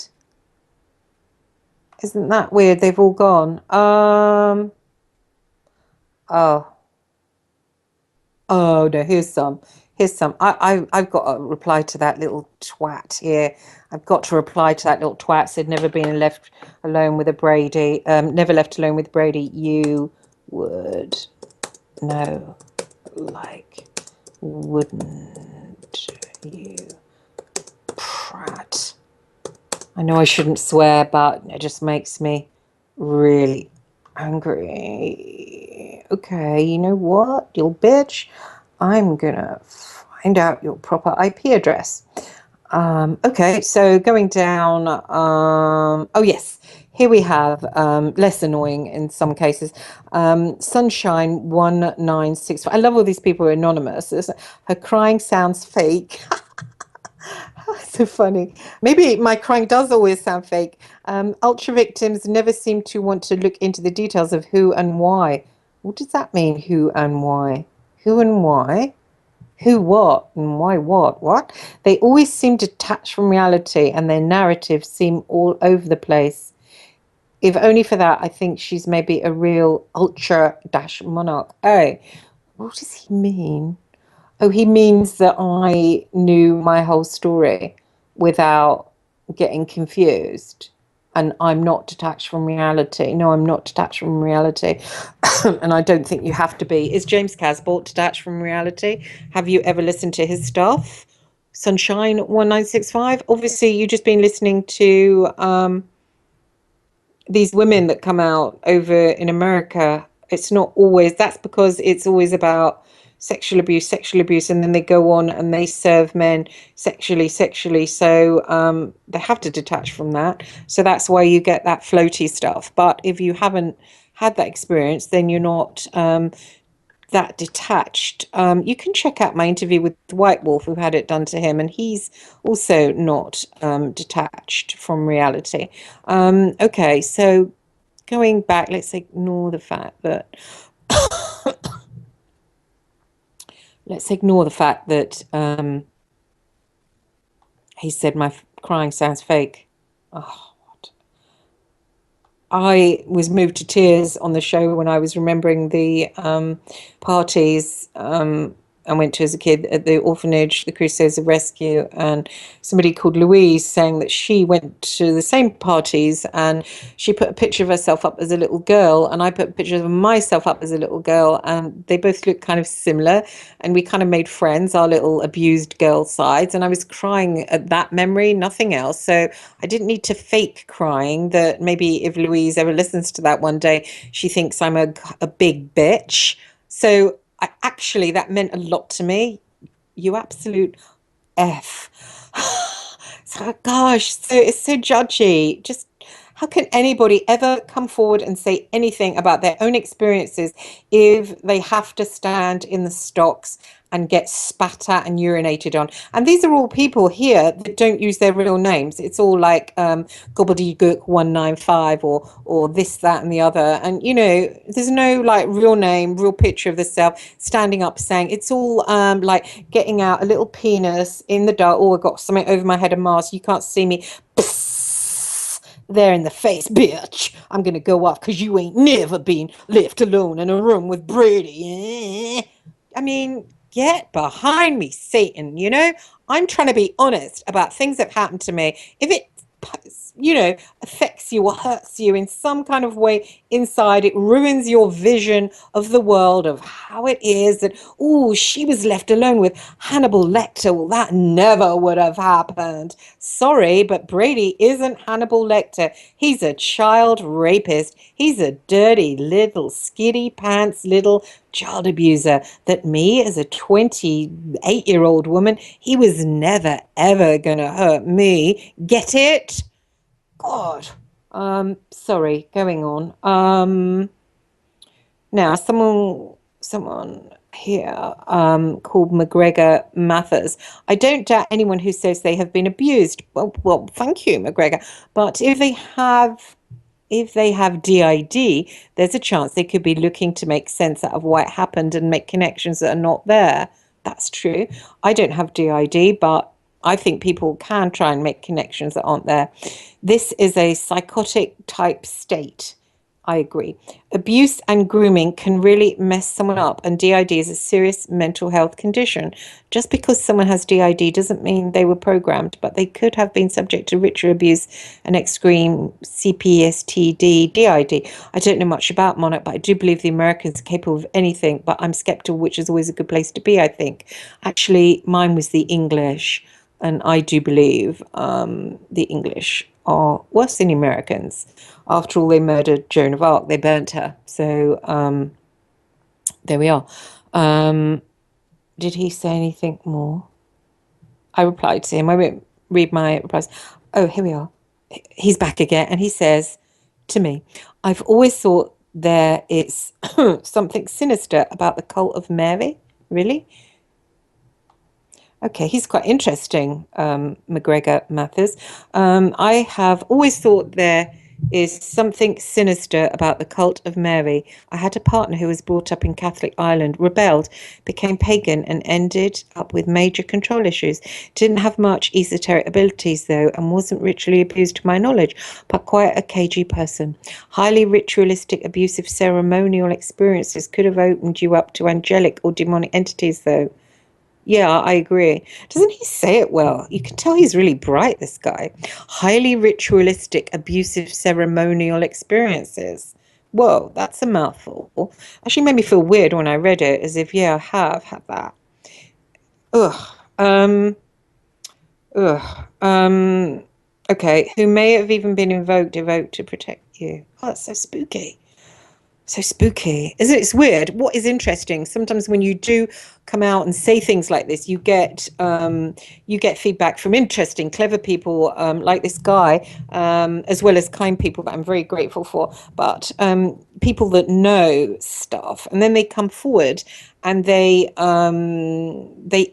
Isn't that weird? They've all gone. Oh, oh no. Here's some. Here's some. I've got to reply to that little twat here. I've got to reply to that little twat. Said never been left alone with a Brady. Never left alone with Brady. You would know, like, wouldn't you, prat? I know I shouldn't swear, but it just makes me really angry. Okay, you know what, you bitch? I'm gonna find out your proper IP address. Okay, so going down. Oh, yes. Here we have less annoying in some cases. Sunshine 1965. I love all these people who are anonymous. Her crying sounds fake. So funny. Maybe my crying does always sound fake. Ultra victims never seem to want to look into the details of who and why. What does that mean, who and why? Who and why? Who, what, and why, what? What? They always seem detached from reality and their narratives seem all over the place. If only for that, I think she's maybe a real ultra dash monarch. Oh, what does he mean? Oh, he means that I knew my whole story without getting confused. And I'm not detached from reality. No, I'm not detached from reality. And I don't think you have to be. Is James Casbolt detached from reality? Have you ever listened to his stuff? Sunshine 1965? Obviously, you've just been listening to these women that come out over in America. It's not always, that's because it's always about sexual abuse, and then they go on and they serve men sexually. So they have to detach from that. So that's why you get that floaty stuff. But if you haven't had that experience, then you're not that detached. You can check out my interview with White Wolf, who had it done to him, and he's also not detached from reality. Okay, so going back, let's ignore the fact that he said my crying sounds fake. Oh, I was moved to tears on the show when I was remembering the parties I went to as a kid at the orphanage, the Crusaders of Rescue, and somebody called Louise saying that she went to the same parties and she put a picture of herself up as a little girl, and I put a picture of myself up as a little girl, and they both looked kind of similar, and we kind of made friends, our little abused girl sides, and I was crying at that memory, nothing else. So I didn't need to fake crying. That maybe if Louise ever listens to that one day, she thinks I'm a big bitch. So actually, that meant a lot to me. You absolute F. So, gosh, so it's so judgy. Just how can anybody ever come forward and say anything about their own experiences if they have to stand in the stocks and get spat at and urinated on? And these are all people here that don't use their real names. It's all like Gobbledygook 195 or this, that, and the other. And there's no like real name, real picture of the self standing up saying it's all like getting out a little penis in the dark. Oh, I got something over my head, a mask. You can't see me. There in the face, bitch. I'm gonna go off because you ain't never been left alone in a room with Brady. I mean, get behind me, Satan. I'm trying to be honest about things that happened to me. If it, affects you or hurts you in some kind of way inside, it ruins your vision of the world, of how it is that, oh, she was left alone with Hannibal Lecter. Well, that never would have happened. Sorry, but Brady isn't Hannibal Lecter. He's a child rapist. He's a dirty little skiddy pants little child abuser that me as a 28-year-old woman, he was never ever gonna hurt me. Get it? God. Sorry, going on. Now someone here called McGregor Mathers. I don't doubt anyone who says they have been abused. Well, thank you, McGregor. But if they have DID, there's a chance they could be looking to make sense out of what happened and make connections that are not there. That's true. I don't have DID, but I think people can try and make connections that aren't there. This is a psychotic type state. I agree. Abuse and grooming can really mess someone up, and DID is a serious mental health condition. Just because someone has DID doesn't mean they were programmed, but they could have been subject to ritual abuse and extreme CPSTD, DID. I don't know much about Monarch, but I do believe the Americans are capable of anything, but I'm skeptical, which is always a good place to be, I think. Actually, mine was the English, and I do believe the English are worse than the Americans. After all, they murdered Joan of Arc. They burnt her. So there we are. Did he say anything more? I replied to him. I won't read my replies. Oh, here we are. He's back again. And he says to me, I've always thought there is something sinister about the cult of Mary. Really? Okay, he's quite interesting, McGregor Mathers. I have always thought there is something sinister about the cult of Mary. I had a partner who was brought up in Catholic Ireland, rebelled, became pagan, and ended up with major control issues. Didn't have much esoteric abilities, though, and wasn't ritually abused to my knowledge, but quite a cagey person. Highly ritualistic, abusive, ceremonial experiences could have opened you up to angelic or demonic entities, though. Yeah, I agree. Doesn't he say it well? You can tell he's really bright, this guy. Highly ritualistic, abusive, ceremonial experiences. Whoa, that's a mouthful. Actually made me feel weird when I read it, as if, yeah, I have had that. Ugh. Ugh. Okay, who may have even been evoked to protect you. Oh, that's so spooky. So spooky, isn't it? It's weird. What is interesting, sometimes when you do come out and say things like this, you get feedback from interesting, clever people, like this guy, as well as kind people that I'm very grateful for. But people that know stuff, and then they come forward and they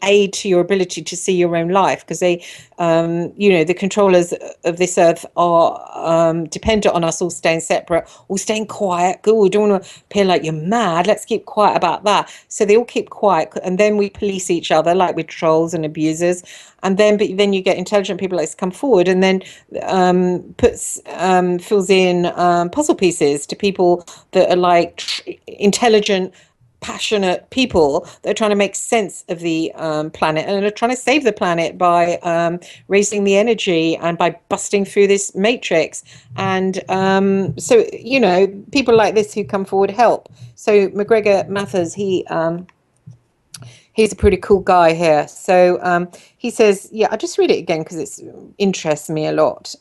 aid to your ability to see your own life, because they, the controllers of this earth are dependent on us all staying separate, all staying quiet. Good, we don't want to appear like you're mad. Let's keep quiet about that. So they all keep quiet, and then we police each other like we're trolls and abusers. And then you get intelligent people like to come forward and then fills in puzzle pieces to people that are like intelligent, passionate people that are trying to make sense of the planet and are trying to save the planet by raising the energy and by busting through this matrix. And so, people like this who come forward help. So McGregor Mathers, he's a pretty cool guy here. So he says, yeah, I'll just read it again because it interests me a lot.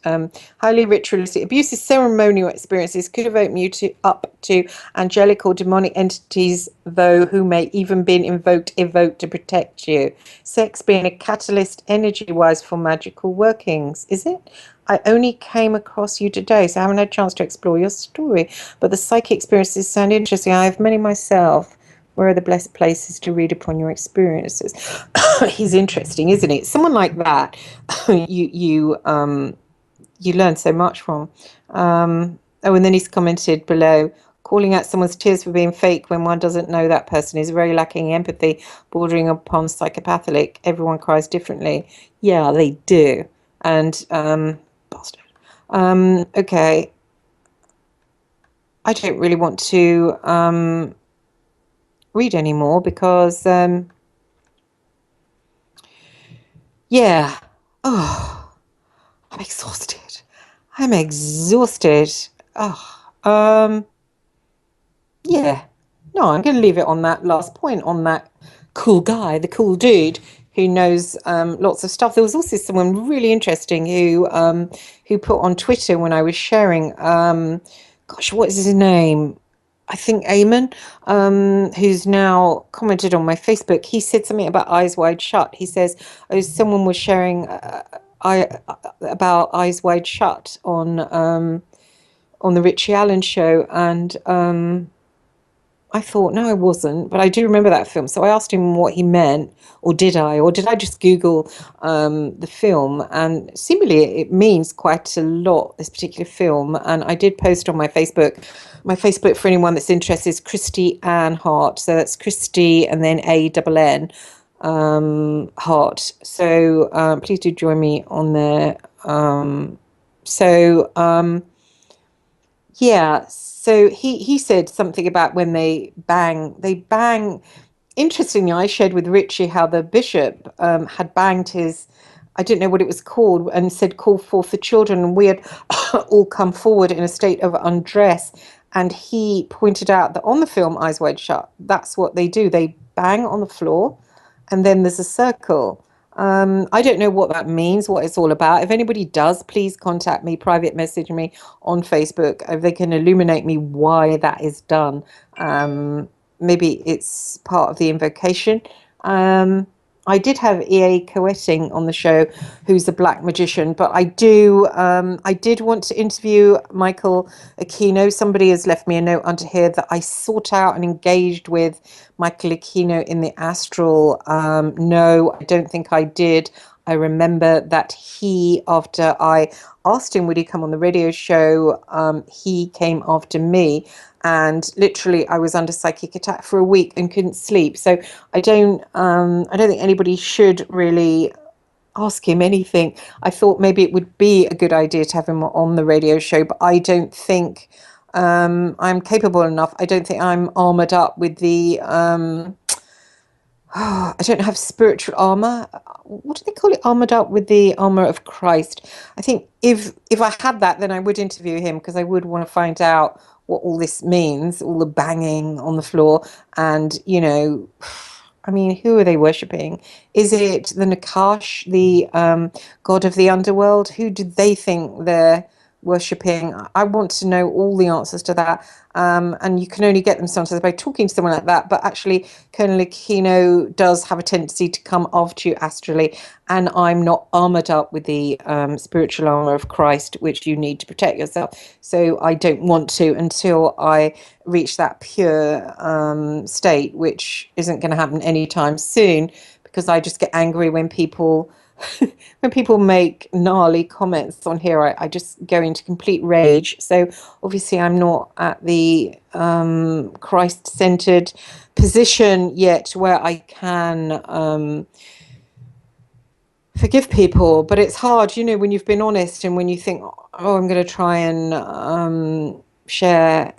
Highly ritualistic, abusive ceremonial experiences could evoke you up to angelic or demonic entities, though, who may even be evoked to protect you. Sex being a catalyst energy-wise for magical workings, is it? I only came across you today, so I haven't had a chance to explore your story. But the psychic experiences sound interesting. I have many myself. Where are the blessed places to read upon your experiences? He's interesting, isn't he? Someone like that, you learn so much from. And then he's commented below, calling out someone's tears for being fake when one doesn't know that person is very lacking empathy, bordering upon psychopathic. Everyone cries differently. Yeah, they do. And bastard. Okay. I don't really want to read anymore because yeah, oh, I'm exhausted. Oh, yeah, no, I'm going to leave it on that last point, on that cool guy, the cool dude who knows lots of stuff. There was also someone really interesting who put on Twitter when I was sharing, gosh, what is his name? I think Eamon, who's now commented on my Facebook. He said something about Eyes Wide Shut. He says, oh, someone was sharing about Eyes Wide Shut on the Richie Allen show, and I thought, no, I wasn't, but I do remember that film. So I asked him what he meant, or did I? Or did I just Google the film? And seemingly it means quite a lot, this particular film. And I did post on my Facebook. My Facebook, for anyone that's interested, is Christy Ann Hart. So that's Christy and then ANN Hart. So please do join me on there. So yeah, so he said something about when they bang, Interestingly, I shared with Richie how the bishop had banged his, I didn't know what it was called, and said, call forth the children. And we had all come forward in a state of undress. And he pointed out that on the film Eyes Wide Shut, that's what they do. They bang on the floor, and then there's a circle. I don't know what that means, what it's all about. If anybody does, please contact me, private message me on Facebook. If they can illuminate me why that is done. Maybe it's part of the invocation. I did have EA Coetting on the show, who's a black magician, but I did want to interview Michael Aquino. Somebody has left me a note under here that I sought out and engaged with Michael Aquino in the astral. No, I don't think I did. I remember that after I asked him would he come on the radio show, he came after me, and literally I was under psychic attack for a week and couldn't sleep. So I don't think anybody should really ask him anything. I thought maybe it would be a good idea to have him on the radio show, but I don't think I'm capable enough. I don't think I'm armored up with the I don't have spiritual armor. What do they call it? Armored up with the armor of Christ. I think if I had that, then I would interview him, because I would want to find out what all this means, all the banging on the floor, and I mean, who are they worshipping? Is it the Nakash, the god of the underworld? Who did they think they're worshipping? I want to know all the answers to that. And you can only get them sometimes by talking to someone like that. But actually, Colonel Aquino does have a tendency to come after you astrally. And I'm not armored up with the spiritual armor of Christ, which you need to protect yourself. So I don't want to until I reach that pure state, which isn't going to happen anytime soon, because I just get angry when people make gnarly comments on here. I just go into complete rage. So obviously I'm not at the Christ-centered position yet where I can forgive people, but it's hard, when you've been honest and when you think, oh, I'm going to try and share,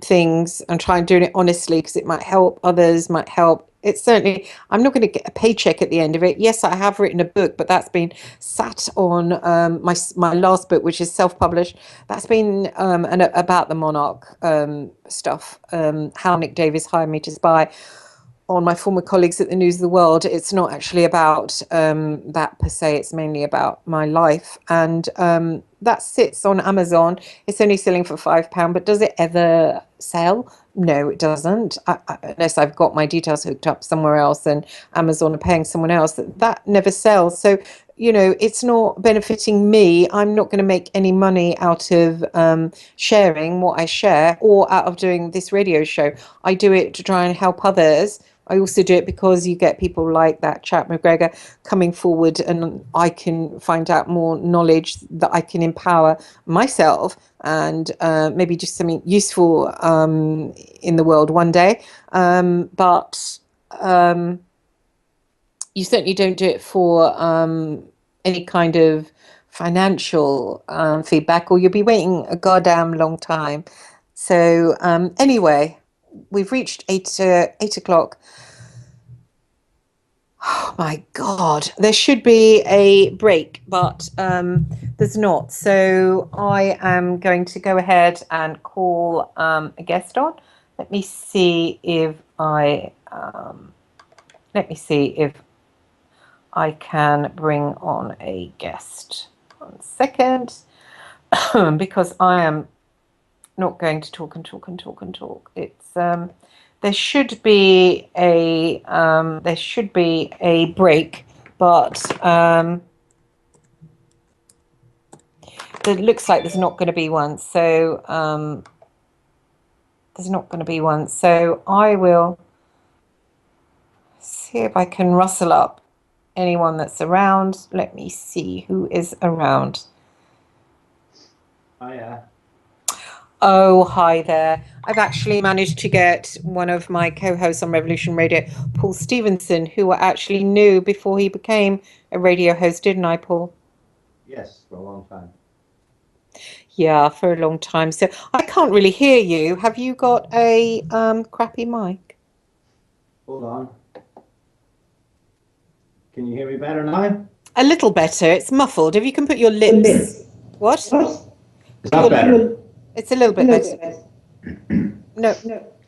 things and try and do it honestly because it might help others, might help. It's certainly, I'm not going to get a paycheck at the end of it. Yes, I have written a book, but that's been sat on my last book, which is self-published. That's been about the Monarch stuff, how Nick Davis hired me to spy on my former colleagues at the News of the World. It's not actually about that per se. It's mainly about my life. And that sits on Amazon. It's only selling for £5, but does it ever sell? No, it doesn't. Unless I've got my details hooked up somewhere else and Amazon are paying someone else. That never sells. So, it's not benefiting me. I'm not going to make any money out of sharing what I share or out of doing this radio show. I do it to try and help others. I also do it because you get people like that chap McGregor coming forward, and I can find out more knowledge that I can empower myself and maybe just something useful in the world one day. But you certainly don't do it for any kind of financial feedback, or you'll be waiting a goddamn long time. So anyway, we've reached 8 o'clock. Oh my God, there should be a break, but there's not. So I am going to go ahead and call a guest on. Let me see if I can bring on a guest. 1 second, because I am not going to talk and talk and talk and talk. It's there should be a break, but it looks like there's not going to be one. So there's not going to be one. So I will see if I can rustle up anyone that's around. Let me see who is around. Hiya. Oh, hi there. I've actually managed to get one of my co-hosts on Revolution Radio, Paul Stevenson, who I actually knew before he became a radio host, didn't I, Paul? Yes, for a long time. Yeah, for a long time. So I can't really hear you. Have you got a crappy mic? Hold on. Can you hear me better now? A little better. It's muffled. If you can put your lips... What? Is that better? It's a little bit better. No.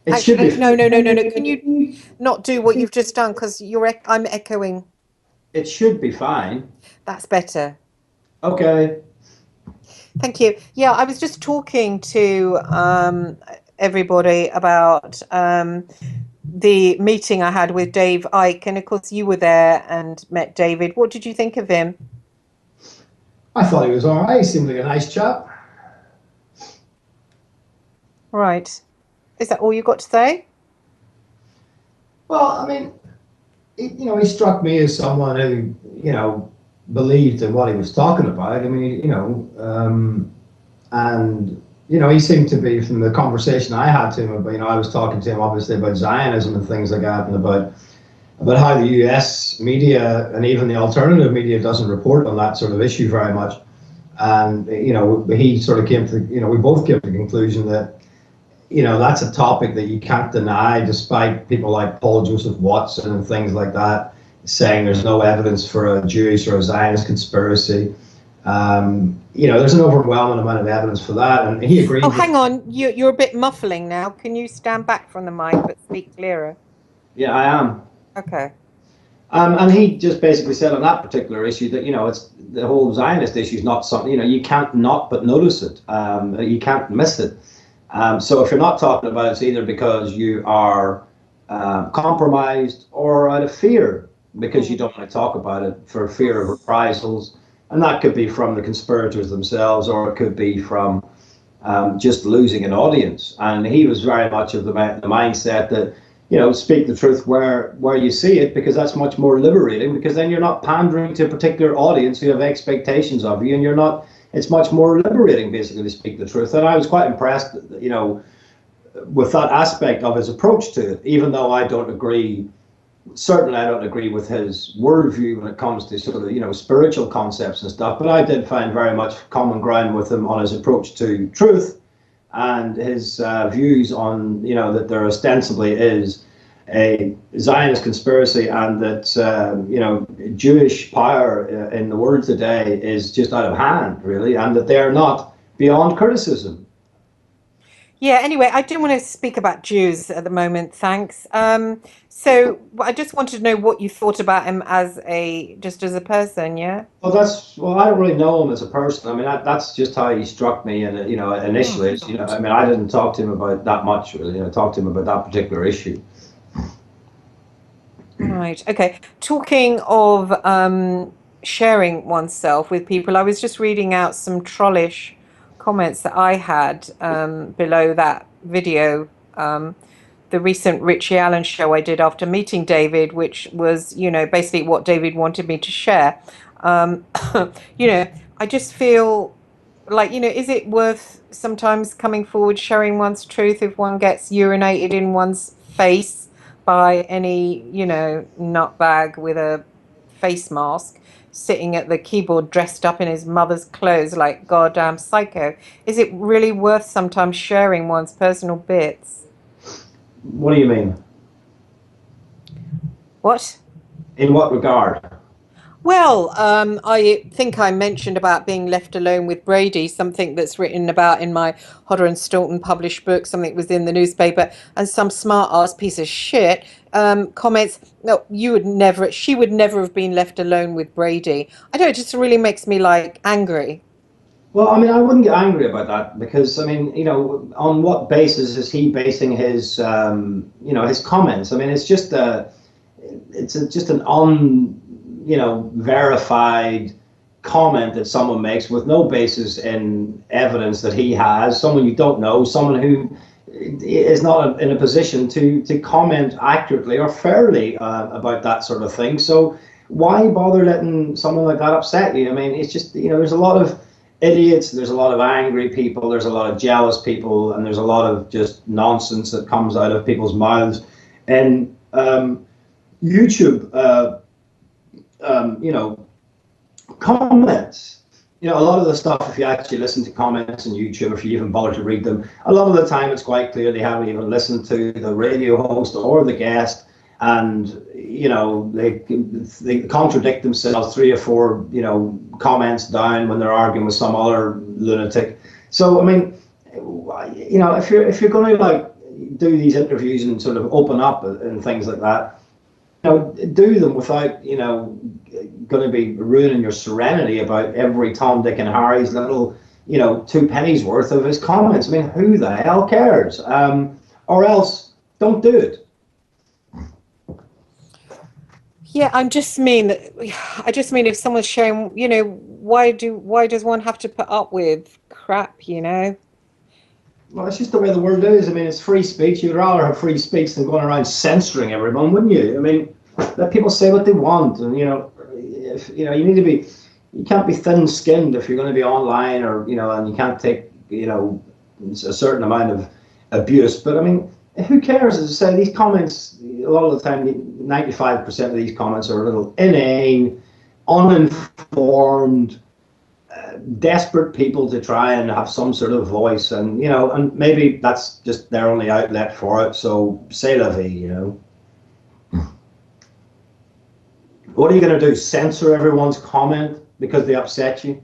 It should be. No. Can you not do what you've just done? Because I'm echoing. It should be fine. That's better. Okay. Thank you. Yeah, I was just talking to everybody about the meeting I had with Dave Icke, and of course you were there and met David. What did you think of him? I thought he was all right. He seemed like a nice chap. Right. Is that all you got to say? Well, I mean, he struck me as someone who, believed in what he was talking about. I mean, and he seemed to be, from the conversation I had to him, I was talking to him obviously about Zionism and things like that, and about how the US media and even the alternative media doesn't report on that sort of issue very much. And, he sort of came to, we both came to the conclusion that, that's a topic that you can't deny, despite people like Paul Joseph Watson and things like that saying there's no evidence for a Jewish or a Zionist conspiracy. There's an overwhelming amount of evidence for that, and he agreed. Oh, hang on, you're a bit muffling now. Can you stand back from the mic but speak clearer? Yeah, I am. Okay. And he just basically said on that particular issue that, it's the whole Zionist issue is not something, you can't not but notice it. You can't miss it. So if you're not talking about it, it's either because you are compromised or out of fear, because you don't want to talk about it for fear of reprisals. And that could be from the conspirators themselves, or it could be from just losing an audience. And he was very much of the mindset that, speak the truth where you see it, because that's much more liberating, because then you're not pandering to a particular audience who have expectations of you, and it's much more liberating, basically, to speak the truth. And I was quite impressed, with that aspect of his approach to it, even though certainly I don't agree with his worldview when it comes to sort of, spiritual concepts and stuff, but I did find very much common ground with him on his approach to truth and his views on, that there ostensibly is a Zionist conspiracy, and that, Jewish power in the world today is just out of hand, really, and that they're not beyond criticism. Yeah, anyway, I didn't want to speak about Jews at the moment, thanks. So I just wanted to know what you thought about him just as a person, yeah? Well, I don't really know him as a person. I mean, that's just how he struck me, and initially, I mean, I didn't talk to him about that much, really. I talked to him about that particular issue. Right, okay. Talking of sharing oneself with people, I was just reading out some trollish comments that I had below that video, the recent Richie Allen show I did after meeting David, which was, basically what David wanted me to share. I just feel like, is it worth sometimes coming forward, sharing one's truth if one gets urinated in one's face by any, nutbag with a face mask sitting at the keyboard dressed up in his mother's clothes like goddamn psycho? Is it really worth sometimes sharing one's personal bits? What do you mean? What? In what regard? Well, I think I mentioned about being left alone with Brady, something that's written about in my Hodder and Staunton published book, something that was in the newspaper, and some smart ass piece of shit comments, no, she would never have been left alone with Brady. I don't know, it just really makes me angry. Well, I mean, I wouldn't get angry about that, because, I mean, on what basis is he basing his, his comments? I mean, it's just just an verified comment that someone makes with no basis in evidence that he has. Someone you don't know, someone who is not in a position to comment accurately or fairly about that sort of thing. So why bother letting someone like that upset you? I mean, it's just, there's a lot of idiots, there's a lot of angry people, there's a lot of jealous people, and there's a lot of just nonsense that comes out of people's mouths. And YouTube, comments. A lot of the stuff, if you actually listen to comments on YouTube, if you even bother to read them, a lot of the time it's quite clear they haven't even listened to the radio host or the guest, and they contradict themselves 3 or 4 comments down when they're arguing with some other lunatic. So I mean, if you're going to do these interviews and sort of open up and things like that, do them without, going to be ruining your serenity about every Tom, Dick, and Harry's little, 2 pennies worth of his comments. I mean, who the hell cares? Or else, don't do it. Yeah, I just mean if someone's sharing, why does one have to put up with crap, Well, it's just the way the world is. I mean, it's free speech. You'd rather have free speech than going around censoring everyone, wouldn't you? I mean, let people say what they want, and if you can't be thin-skinned if you're going to be online, or and you can't take a certain amount of abuse. But I mean, who cares? As I say, these comments, a lot of the time, 95% of these comments are a little inane, uninformed, desperate people to try and have some sort of voice, and and maybe that's just their only outlet for it. So c'est la vie, What are you going to do? Censor everyone's comment because they upset you?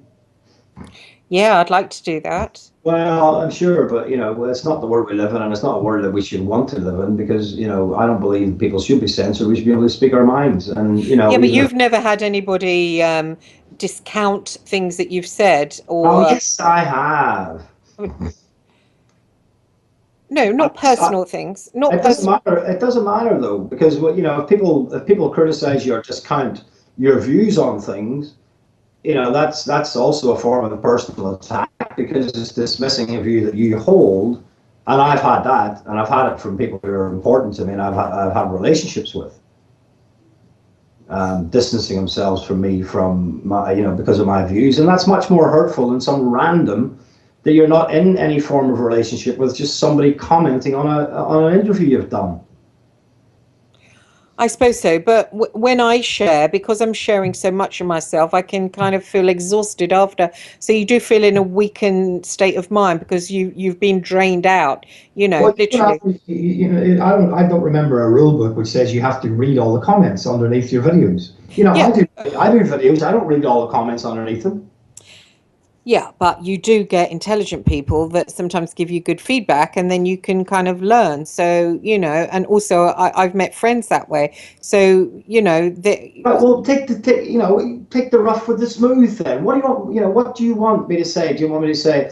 Yeah, I'd like to do that. Well, I'm sure, but it's not the world we live in, and it's not a world that we should want to live in because I don't believe people should be censored. We should be able to speak our minds, and Yeah, but even if you've never had anybody discount things that you've said, oh or yes, I have. no, not personal things, not It doesn't personal. matter. It doesn't matter though, because if people criticize you or discount your views on things, that's also a form of personal attack because it's dismissing a view that you hold. And I've had that, and I've had it from people who are important to me, and I've had relationships with, distancing themselves from me from my, because of my views, and that's much more hurtful than some random that you're not in any form of relationship with, just somebody commenting on an interview you've done. I suppose so, but when I share, because I'm sharing so much of myself, I can kind of feel exhausted after. So you do feel in a weakened state of mind because you've been drained out, Well, literally. I don't remember a rule book which says you have to read all the comments underneath your videos. I Yeah, do. I do videos. I don't read all the comments underneath them. yeah, but you do get intelligent people that sometimes give you good feedback, and then you can kind of learn. So, and also I've met friends that way. So, Right, well, take the rough with the smooth. Then, what do you want? What do you want me to say? Do you want me to say,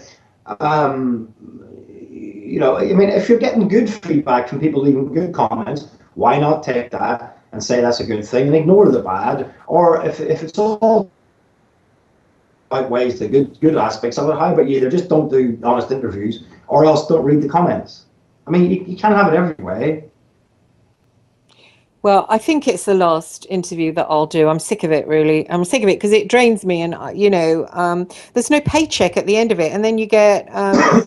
um, I mean, if you're getting good feedback from people leaving good comments, why not take that and say that's a good thing and ignore the bad? Or if it's all outweighs the good aspects of it, how about you either just don't do honest interviews or else don't read the comments? I mean, you can't have it every way. well, I think it's the last interview that I'll do. I'm sick of it, really. I'm sick of it because it drains me, and there's no paycheck at the end of it. And then you get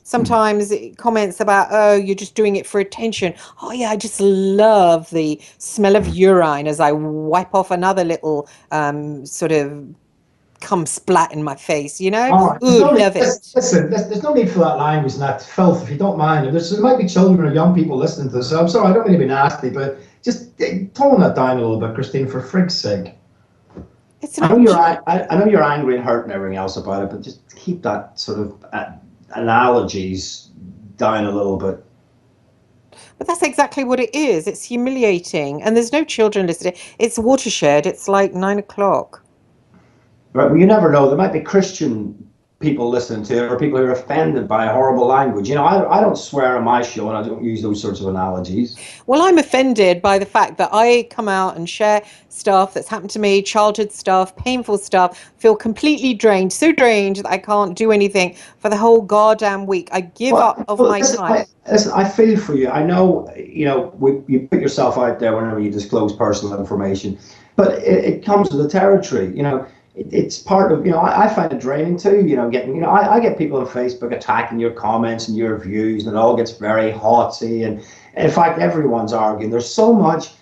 sometimes comments about, "Oh, you're just doing it for attention." Oh, yeah, I just love the smell of urine as I wipe off another little sort of cum splat in my face. All right. There's Ooh, no need. love it. Listen, there's no need for that language and that filth, if you don't mind. There might be children or young people listening to this. So I'm sorry, I don't mean to be nasty, but just tone that down a little bit, Christine, for frig's sake. It's I know not. you're angry and hurt and everything else about it, but just keep that sort of analogies down a little bit. But that's exactly what it is. It's humiliating, and there's no children listening. It's watershed. It's like 9 o'clock. Right? Well, you never know. There might be Christian people listening to it or people who are offended by horrible language. I don't swear on my show and I don't use those sorts of analogies. Well, I'm offended by the fact that I come out and share stuff that's happened to me, childhood stuff, painful stuff, feel completely drained, so drained that I can't do anything for the whole goddamn week. I give Well, up of well my time. listen, I feel for you. I know, you put yourself out there whenever you disclose personal information, but it comes with the territory. It's part of, I find it draining too, getting, I get people on Facebook attacking your comments and your views, and it all gets very hotsy. And in fact, everyone's arguing. There's so much,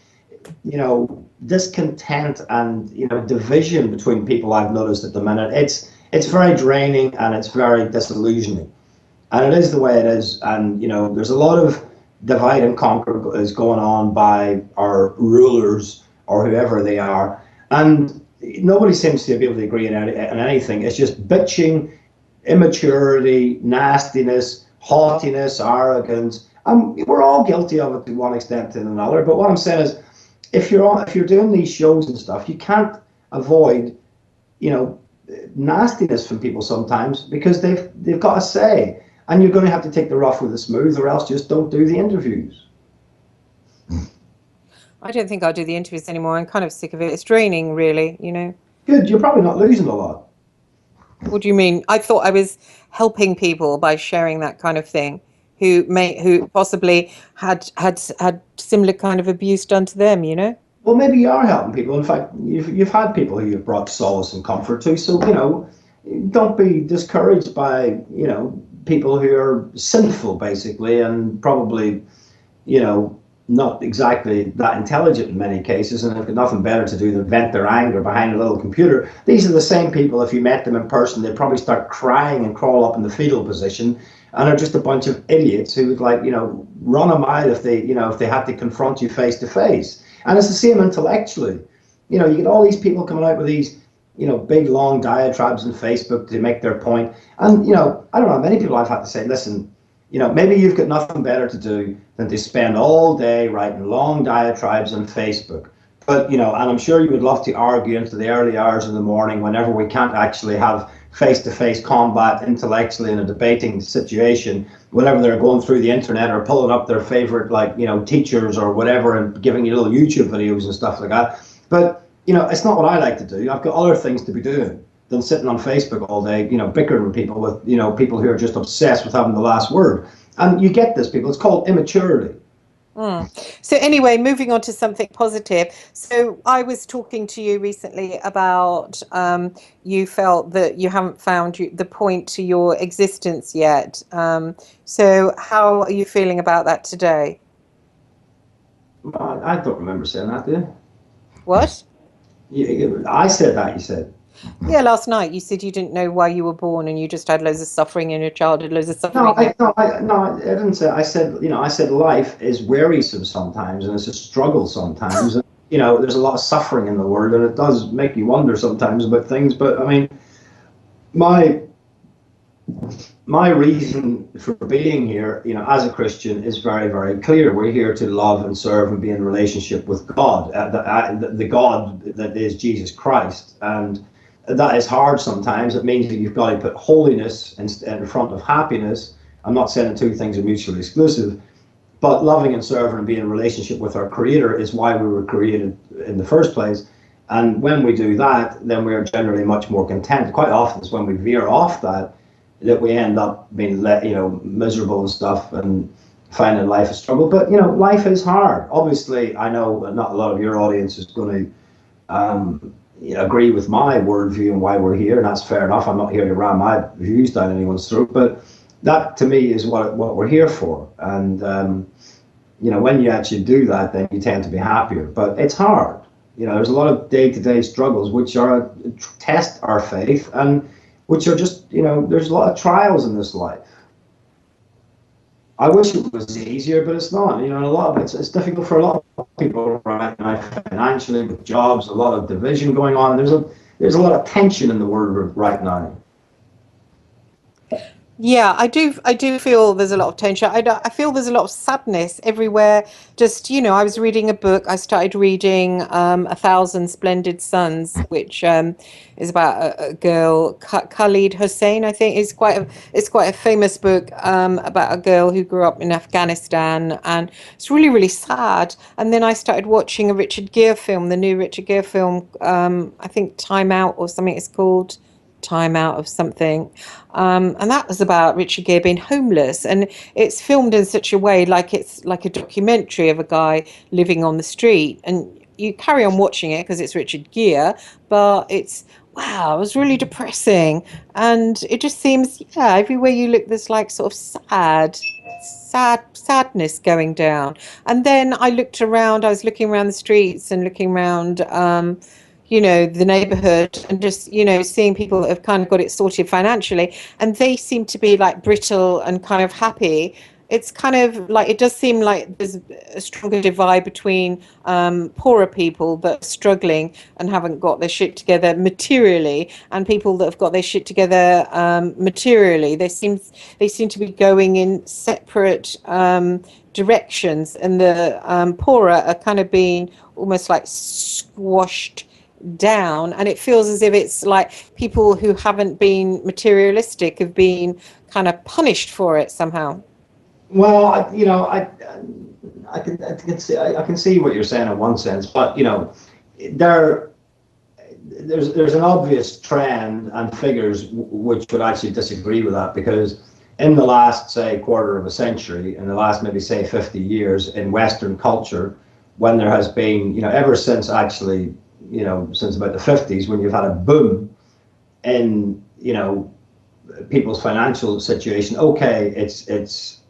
discontent and, division between people I've noticed at the minute. It's very draining and it's very disillusioning. And it is the way it is. And, there's a lot of divide and conquer is going on by our rulers or whoever they are. And nobody seems to be able to agree on anything. It's just bitching, immaturity, nastiness, haughtiness, arrogance. We're all guilty of it to one extent and another. But what I'm saying is, if you're doing these shows and stuff, you can't avoid, nastiness from people sometimes because they've got a say, and you're going to have to take the rough with the smooth, or else just don't do the interviews. I don't think I'll do the interviews anymore. I'm kind of sick of it. It's draining, really. Good, you're probably not losing a lot. What do you mean? I thought I was helping people by sharing that kind of thing, who possibly had similar kind of abuse done to them. Well, maybe you are helping people. In fact, you've had people who you've brought solace and comfort to. So, don't be discouraged by, people who are sinful, basically, and probably, not exactly that intelligent in many cases, and have got nothing better to do than vent their anger behind a little computer. These are the same people, if you met them in person, they'd probably start crying and crawl up in the fetal position, and are just a bunch of idiots who would run a mile if they had to confront you face to face. And it's the same intellectually. You get all these people coming out with these big long diatribes on Facebook to make their point. And, I don't know, many people I've had to say, listen, maybe you've got nothing better to do than to spend all day writing long diatribes on Facebook. But, and I'm sure you would love to argue into the early hours in the morning whenever we can't actually have face-to-face combat intellectually in a debating situation, whenever they're going through the internet or pulling up their favorite, teachers or whatever and giving you little YouTube videos and stuff like that. But, it's not what I like to do. I've got other things to be doing than sitting on Facebook all day, bickering with people, people who are just obsessed with having the last word. And you get this, people. It's called immaturity. So anyway, moving on to something positive. So I was talking to you recently about you felt that you haven't found the point to your existence yet. So how are you feeling about that today? I don't remember saying that, do you? What? I said that, you said. Yeah, last night you said you didn't know why you were born and you just had loads of suffering in your childhood, loads of suffering. I didn't say. I said life is wearisome sometimes and it's a struggle sometimes. And, there's a lot of suffering in the world and it does make you wonder sometimes about things. But I mean, my reason for being here, as a Christian, is very, very clear. We're here to love and serve and be in relationship with God, the God that is Jesus Christ. And that is hard sometimes. It means that you've got to put holiness in front of happiness. I'm not saying the two things are mutually exclusive, but loving and serving and being in relationship with our Creator is why we were created in the first place. And when we do that, then we're generally much more content. Quite often it's when we veer off that we end up being miserable and stuff and finding life a struggle. But life is hard. Obviously, I know not a lot of your audience is going to agree with my worldview and why we're here, and that's fair enough. I'm not here to ram my views down anyone's throat, but that to me is what we're here for. And when you actually do that, then you tend to be happier. But it's hard. There's a lot of day-to-day struggles which test our faith and which are just, there's a lot of trials in this life. I wish it was easier, but it's not. A lot of it's difficult for a lot of people right now, financially, with jobs, a lot of division going on. There's a lot of tension in the world right now. Yeah, I do feel there's a lot of tension. I feel there's a lot of sadness everywhere. Just, I was reading a book. I started reading A Thousand Splendid Suns, which is about a girl, Khalid Hussein, I think. It's quite a famous book about a girl who grew up in Afghanistan, and it's really, really sad. And then I started watching a Richard Gere film, the new Richard Gere film, I think Time Out or something it's called. Time Out of something, and that was about Richard Gere being homeless, and it's filmed in such a way like it's like a documentary of a guy living on the street, and you carry on watching it because it's Richard Gere, but it was really depressing, and it just seems everywhere you look there's like sort of sadness going down. And then I was looking around the streets and looking around the neighborhood and just, seeing people that have kind of got it sorted financially, and they seem to be like brittle and kind of happy. It's kind of like, it does seem like there's a stronger divide between poorer people that are struggling and haven't got their shit together materially, and people that have got their shit together materially. They seem to be going in separate directions, and the poorer are kind of being almost like squashed down, and it feels as if it's like people who haven't been materialistic have been kind of punished for it somehow. Well, I can see what you're saying in one sense, but there's an obvious trend and figures which would actually disagree with that, because in the last, say, quarter of a century, in the last maybe say 50 years in Western culture, when there has been, ever since actually, since about the 50s, when you've had a boom in, people's financial situation. Okay, it's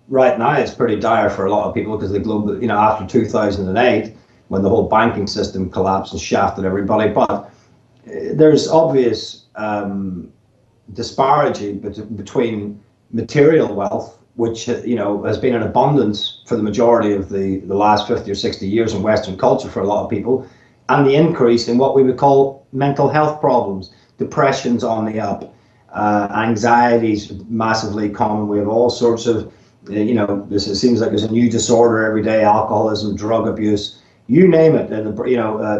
right now it's pretty dire for a lot of people because the global, after 2008, when the whole banking system collapsed and shafted everybody. But there's obvious disparity between material wealth, which has been in abundance for the majority of the last 50 or 60 years in Western culture for a lot of people, and the increase in what we would call mental health problems, depression's on the up, anxiety's massively common. We have all sorts of, it seems like there's a new disorder every day: alcoholism, drug abuse, you name it, and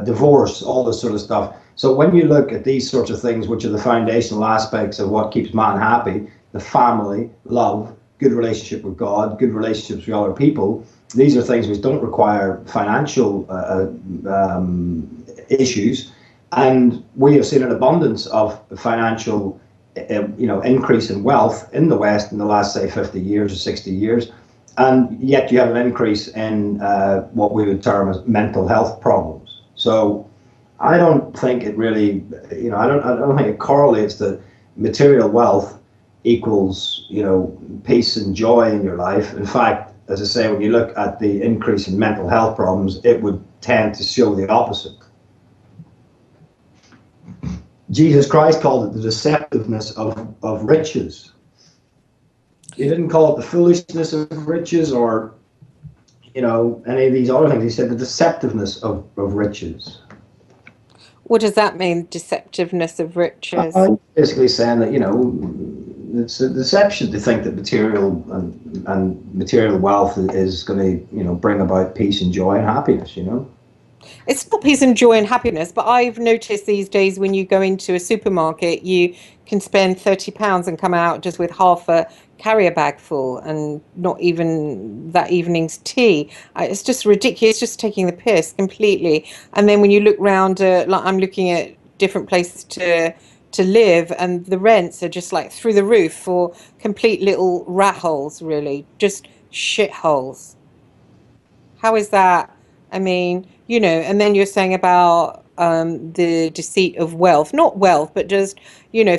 divorce, all this sort of stuff. So when you look at these sorts of things, which are the foundational aspects of what keeps man happy, the family, love, good relationship with God, good relationships with other people, these are things which don't require financial issues. And we have seen an abundance of financial increase in wealth in the West in the last, say, 50 years or 60 years. And yet you have an increase in what we would term as mental health problems. So I don't think it really, I don't think it correlates that material wealth equals, peace and joy in your life. In fact, as I say, when you look at the increase in mental health problems, it would tend to show the opposite. Jesus Christ called it the deceptiveness of riches. He didn't call it the foolishness of riches or, any of these other things. He said the deceptiveness of riches. What does that mean, deceptiveness of riches? I'm basically saying that, it's a deception to think that material and material wealth is going to, bring about peace and joy and happiness, It's not peace and joy and happiness, but I've noticed these days when you go into a supermarket, you can spend £30 and come out just with half a carrier bag full and not even that evening's tea. It's just ridiculous. It's just taking the piss completely. And then when you look round, like I'm looking at different places to live, and the rents are just like through the roof for complete little rat holes, really, just shit holes. How is that? I mean, and then you're saying about the deceit of wealth, not wealth, but just,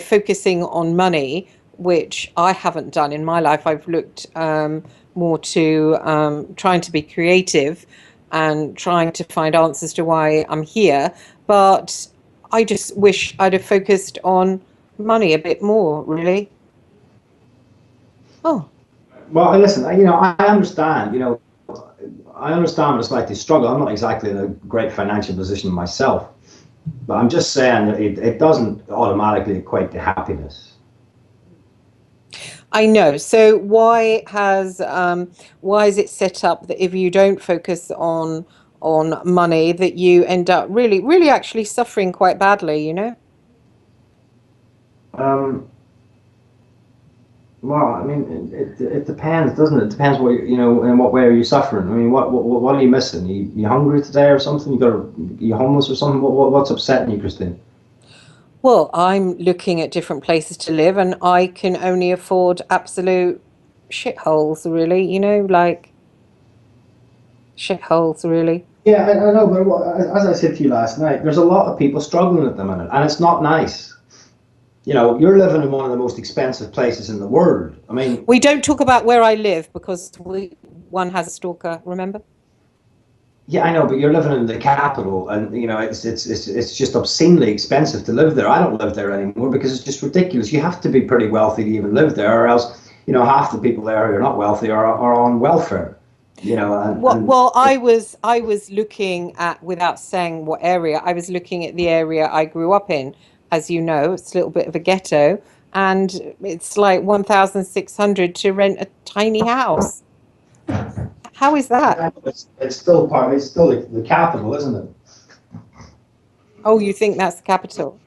focusing on money, which I haven't done in my life. I've looked more to trying to be creative and trying to find answers to why I'm here. But I just wish I'd have focused on money a bit more, really. Oh. Well, listen, I understand, I understand what it's like to struggle. I'm not exactly in a great financial position myself, but I'm just saying that it doesn't automatically equate to happiness. I know. So why is it set up that if you don't focus on money, that you end up really, really actually suffering quite badly? Um, Well, I mean, it depends, doesn't it? It depends what in what way are you suffering. I mean, what are you missing? You hungry today or something? You homeless or something? What's upsetting you, Christine? Well, I'm looking at different places to live, and I can only afford absolute shitholes, really. Like shitholes, really. Yeah, I know, but as I said to you last night, there's a lot of people struggling at the minute, and it's not nice. You're living in one of the most expensive places in the world. I mean, we don't talk about where I live because one has a stalker. Remember? Yeah, I know, but you're living in the capital, and it's just obscenely expensive to live there. I don't live there anymore because it's just ridiculous. You have to be pretty wealthy to even live there, or else half the people there who are not wealthy are on welfare. Well, I was looking at, without saying what area, I was looking at the area I grew up in. As you know, it's a little bit of a ghetto, and it's like 1,600 to rent a tiny house. How is that? It's still the capital, isn't it? Oh, you think that's the capital?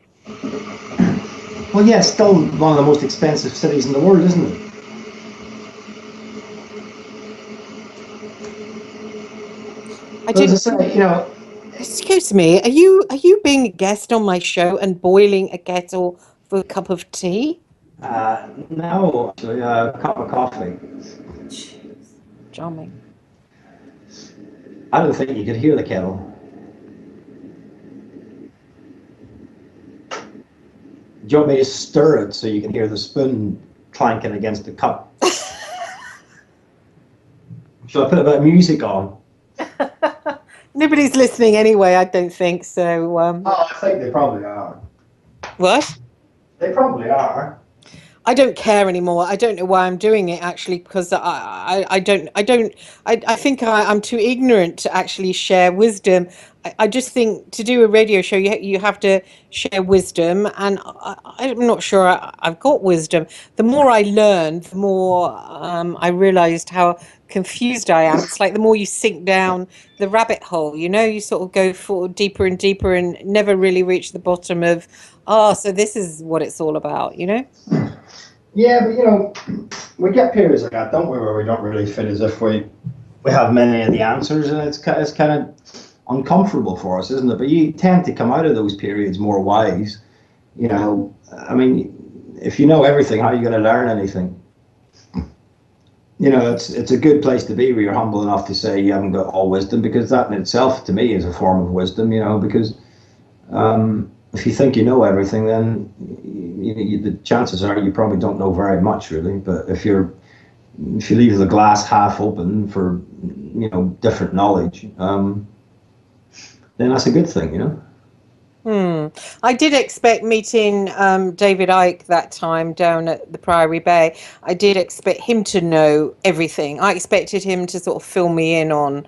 Well, yeah, it's still one of the most expensive cities in the world, isn't it? I didn't. As I say, Excuse me, are you being a guest on my show and boiling a kettle for a cup of tea? no, actually, a cup of coffee. Charming. I don't think you could hear the kettle. Do you want me to stir it so you can hear the spoon clanking against the cup? Shall I put a bit of music on? Nobody's listening anyway, I don't think so. Oh, I think they probably are. What? They probably are. I don't care anymore. I don't know why I'm doing it actually, because I think I'm too ignorant to actually share wisdom. I just think to do a radio show, you have to share wisdom, and I'm not sure I've got wisdom. The more I learn, the more I realised how confused I am. It's like the more you sink down the rabbit hole, you sort of go for deeper and deeper and never really reach the bottom of, so this is what it's all about. Yeah, but we get periods like that, don't we, where we don't really feel as if we have many of the answers, and it's kind of uncomfortable for us, isn't it? But you tend to come out of those periods more wise. I mean, if you know everything, how are you going to learn anything? It's a good place to be where you're humble enough to say you haven't got all wisdom, because that in itself, to me, is a form of wisdom. Because if you think you know everything, then the chances are you probably don't know very much, really. But if you leave the glass half open for different knowledge, then that's a good thing. I did expect meeting David Icke that time down at the Priory Bay. I did expect him to know everything. I expected him to sort of fill me in on,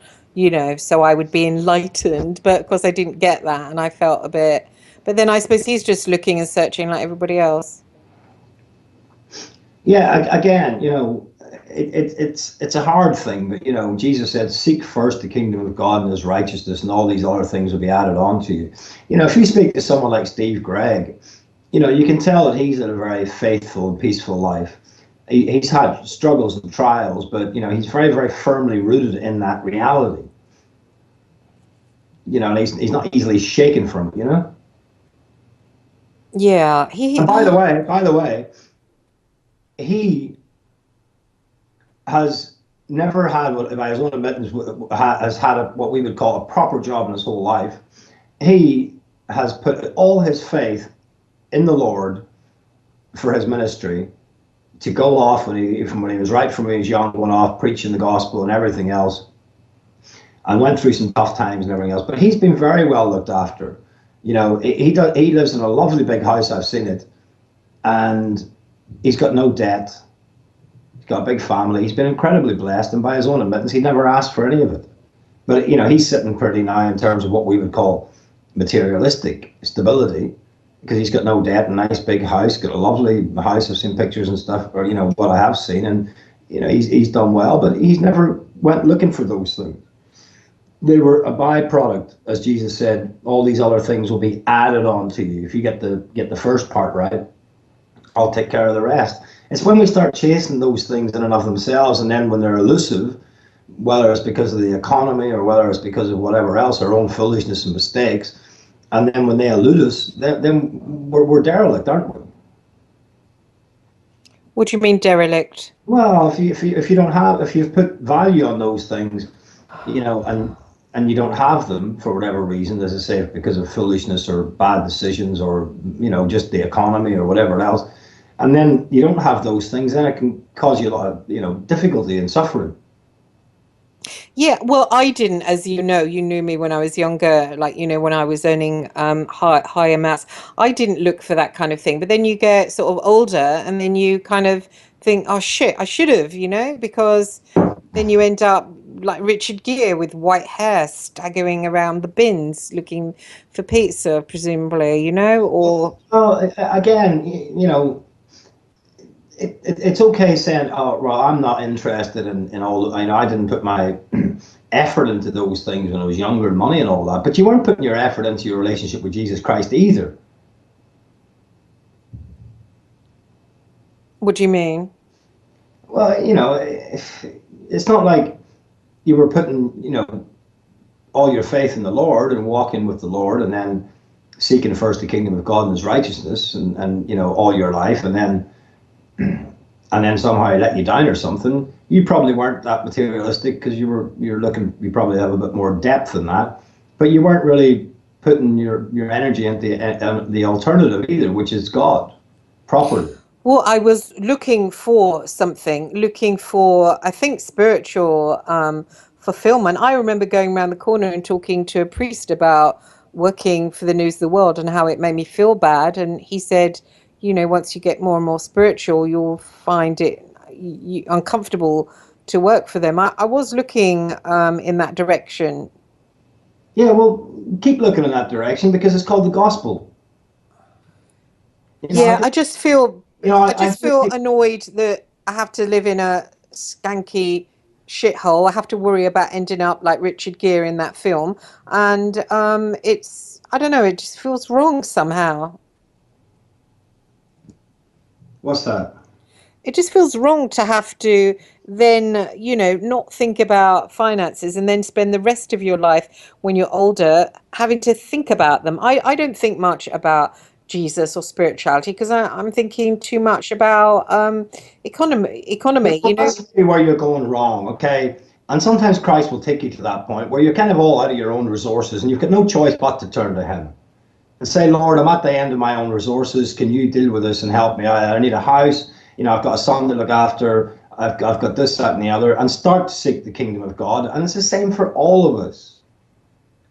so I would be enlightened. But of course, I didn't get that, and I felt a bit. But then I suppose he's just looking and searching like everybody else. Yeah, again, it's a hard thing, but Jesus said, "Seek first the kingdom of God and His righteousness, and all these other things will be added on to you." If you speak to someone like Steve Gregg, you can tell that he's had a very faithful and peaceful life. He's had struggles and trials, but he's very, very firmly rooted in that reality. And he's not easily shaken from it. Yeah, And by the way, he has never had, what, by his own admittance, has had what we would call a proper job in his whole life. He has put all his faith in the Lord for his ministry, to go off when he was right from when he was young, going off preaching the gospel and everything else, and went through some tough times and everything else. But he's been very well looked after. He lives in a lovely big house. I've seen it, and he's got no debt. He's got a big family. He's been incredibly blessed, and by his own admittance, he never asked for any of it. But he's sitting pretty now in terms of what we would call materialistic stability, because he's got no debt, a nice big house, got a lovely house. I've seen pictures and stuff, or what I have seen, and he's done well. But he's never went looking for those things. They were a byproduct, as Jesus said. All these other things will be added on to you. If you get the first part right, I'll take care of the rest. It's when we start chasing those things in and of themselves, and then when they're elusive, whether it's because of the economy or whether it's because of whatever else, our own foolishness and mistakes, and then when they elude us, then we're derelict, aren't we? What do you mean derelict? Well, if you've put value on those things, and you don't have them for whatever reason, as I say, because of foolishness or bad decisions or just the economy or whatever else, and then you don't have those things, then it can cause you a lot of difficulty and suffering. Yeah, well, I didn't, as you knew me when I was younger, like, when I was earning high amounts. I didn't look for that kind of thing. But then you get sort of older, and then you kind of think, oh shit, I should have, because then you end up like Richard Gere with white hair, staggering around the bins looking for pizza, presumably, or Well, again, it's okay saying, "Oh, well, I'm not interested in all." I didn't put my effort into those things when I was younger, and money and all that. But you weren't putting your effort into your relationship with Jesus Christ either. what do you mean? Well, it's not like you were putting, all your faith in the Lord and walking with the Lord, and then seeking first the kingdom of God and His righteousness, and all your life, and then somehow He let you down or something. You probably weren't that materialistic, because you're looking. You probably have a bit more depth than that, but you weren't really putting your energy into the alternative either, which is God properly. Well, I was looking for something, I think, spiritual fulfillment. I remember going around the corner and talking to a priest about working for the News of the World and how it made me feel bad. And he said, once you get more and more spiritual, you'll find it uncomfortable to work for them. I was looking in that direction. Yeah, well, keep looking in that direction because it's called the gospel. You know, Yeah, I just feel I annoyed that I have to live in a skanky shithole. I have to worry about ending up like Richard Gere in that film, and it's I don't know. It just feels wrong somehow. what's that? It just feels wrong to have to then, not think about finances and then spend the rest of your life when you're older having to think about them. I don't think much about Jesus or spirituality because I'm thinking too much about economy, Well, that's really where you're going wrong, okay? And sometimes Christ will take you to that point where you're kind of all out of your own resources and you've got no choice but to turn to Him and say, Lord, I'm at the end of my own resources. Can you deal with this and help me? I need a house. I've got a son to look after. I've got this, that, and the other, and start to seek the kingdom of God. And it's the same for all of us.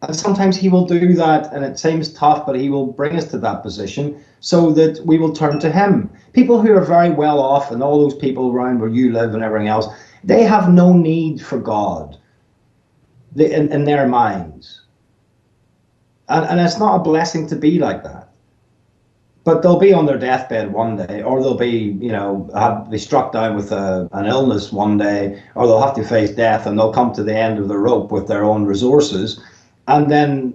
And sometimes He will do that, and it seems tough, but He will bring us to that position so that we will turn to Him. People who are very well off, and all those people around where you live and everything else, they have no need for God in their minds. And it's not a blessing to be like that. But they'll be on their deathbed one day, or they'll be, be struck down with an illness one day, or they'll have to face death, and they'll come to the end of the rope with their own resources. And then,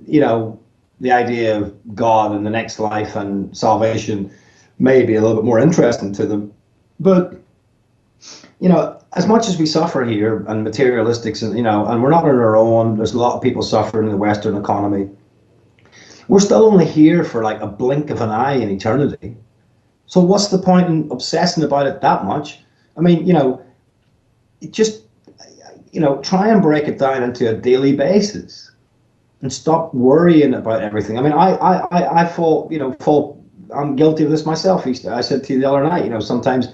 the idea of God and the next life and salvation may be a little bit more interesting to them. But, as much as we suffer here and materialistics, and, and we're not on our own, there's a lot of people suffering in the Western economy. We're still only here for like a blink of an eye in eternity. So what's the point in obsessing about it that much? I mean, just, try and break it down into a daily basis and stop worrying about everything. I mean, I fall, I'm guilty of this myself. I said to you the other night, sometimes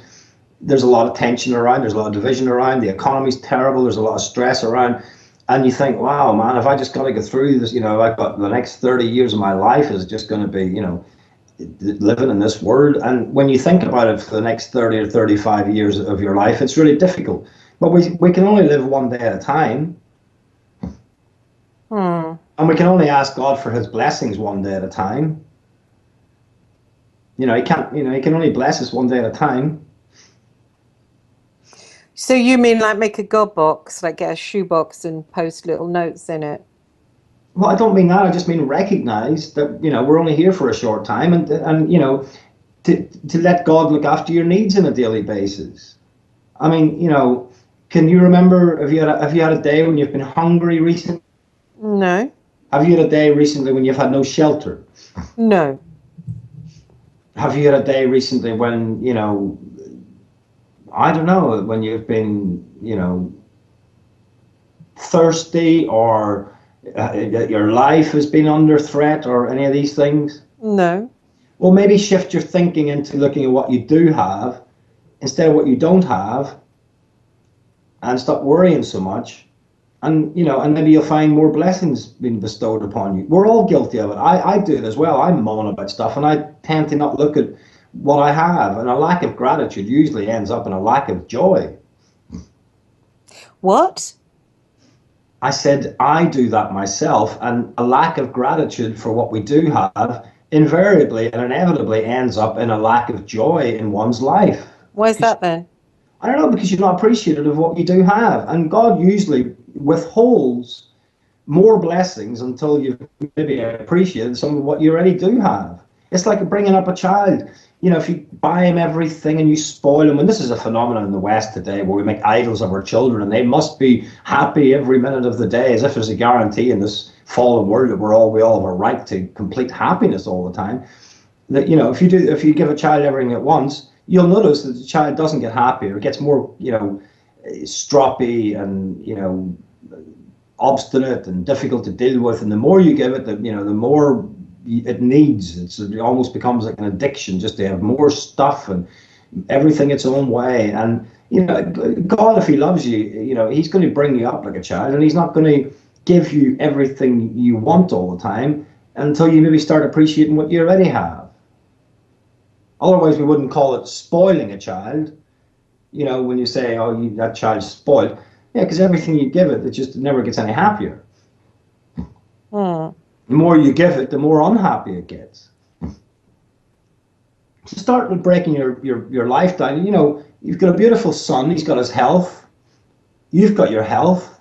there's a lot of tension around, there's a lot of division around, the economy's terrible, there's a lot of stress around. And you think, wow, man, if I just got to go through this, I've got the next 30 years of my life is just going to be, living in this world. And when you think about it for the next 30 or 35 years of your life, it's really difficult. But we can only live one day at a time. And we can only ask God for His blessings one day at a time. He can only bless us one day at a time. So you mean like make a God box, like get a shoebox and post little notes in it? Well, I don't mean that. I just mean recognize that, we're only here for a short time and to let God look after your needs on a daily basis. I mean, can you remember, have you had a day when you've been hungry recently? No. Have you had a day recently when you've had no shelter? No. Have you had a day recently when, I don't know, when you've been, thirsty or your life has been under threat or any of these things? No. Well, maybe shift your thinking into looking at what you do have instead of what you don't have and stop worrying so much. And, and maybe you'll find more blessings being bestowed upon you. We're all guilty of it. I do it as well. I'm moaning about stuff and I tend to not look at what I have. And a lack of gratitude usually ends up in a lack of joy. What? I said I do that myself, and a lack of gratitude for what we do have invariably and inevitably ends up in a lack of joy in one's life. Why is that then? I don't know, because you're not appreciative of what you do have. And God usually withholds more blessings until you've maybe appreciated some of what you already do have. It's like bringing up a child. If you buy him everything and you spoil him, and this is a phenomenon in the West today where we make idols of our children and they must be happy every minute of the day as if there's a guarantee in this fallen world that we all have a right to complete happiness all the time. That, if you give a child everything at once, you'll notice that the child doesn't get happier. It gets more, stroppy and, obstinate and difficult to deal with. And the more you give it, the more it needs. It almost becomes like an addiction just to have more stuff and everything its own way. And, God, if He loves you, He's going to bring you up like a child, and He's not going to give you everything you want all the time until you maybe start appreciating what you already have. Otherwise, we wouldn't call it spoiling a child. When you say, that child's spoiled. Yeah, because everything you give it, it just never gets any happier. Mm. The more you give it, the more unhappy it gets. So start with breaking your life down. You know, you've got a beautiful son, he's got his health, you've got your health.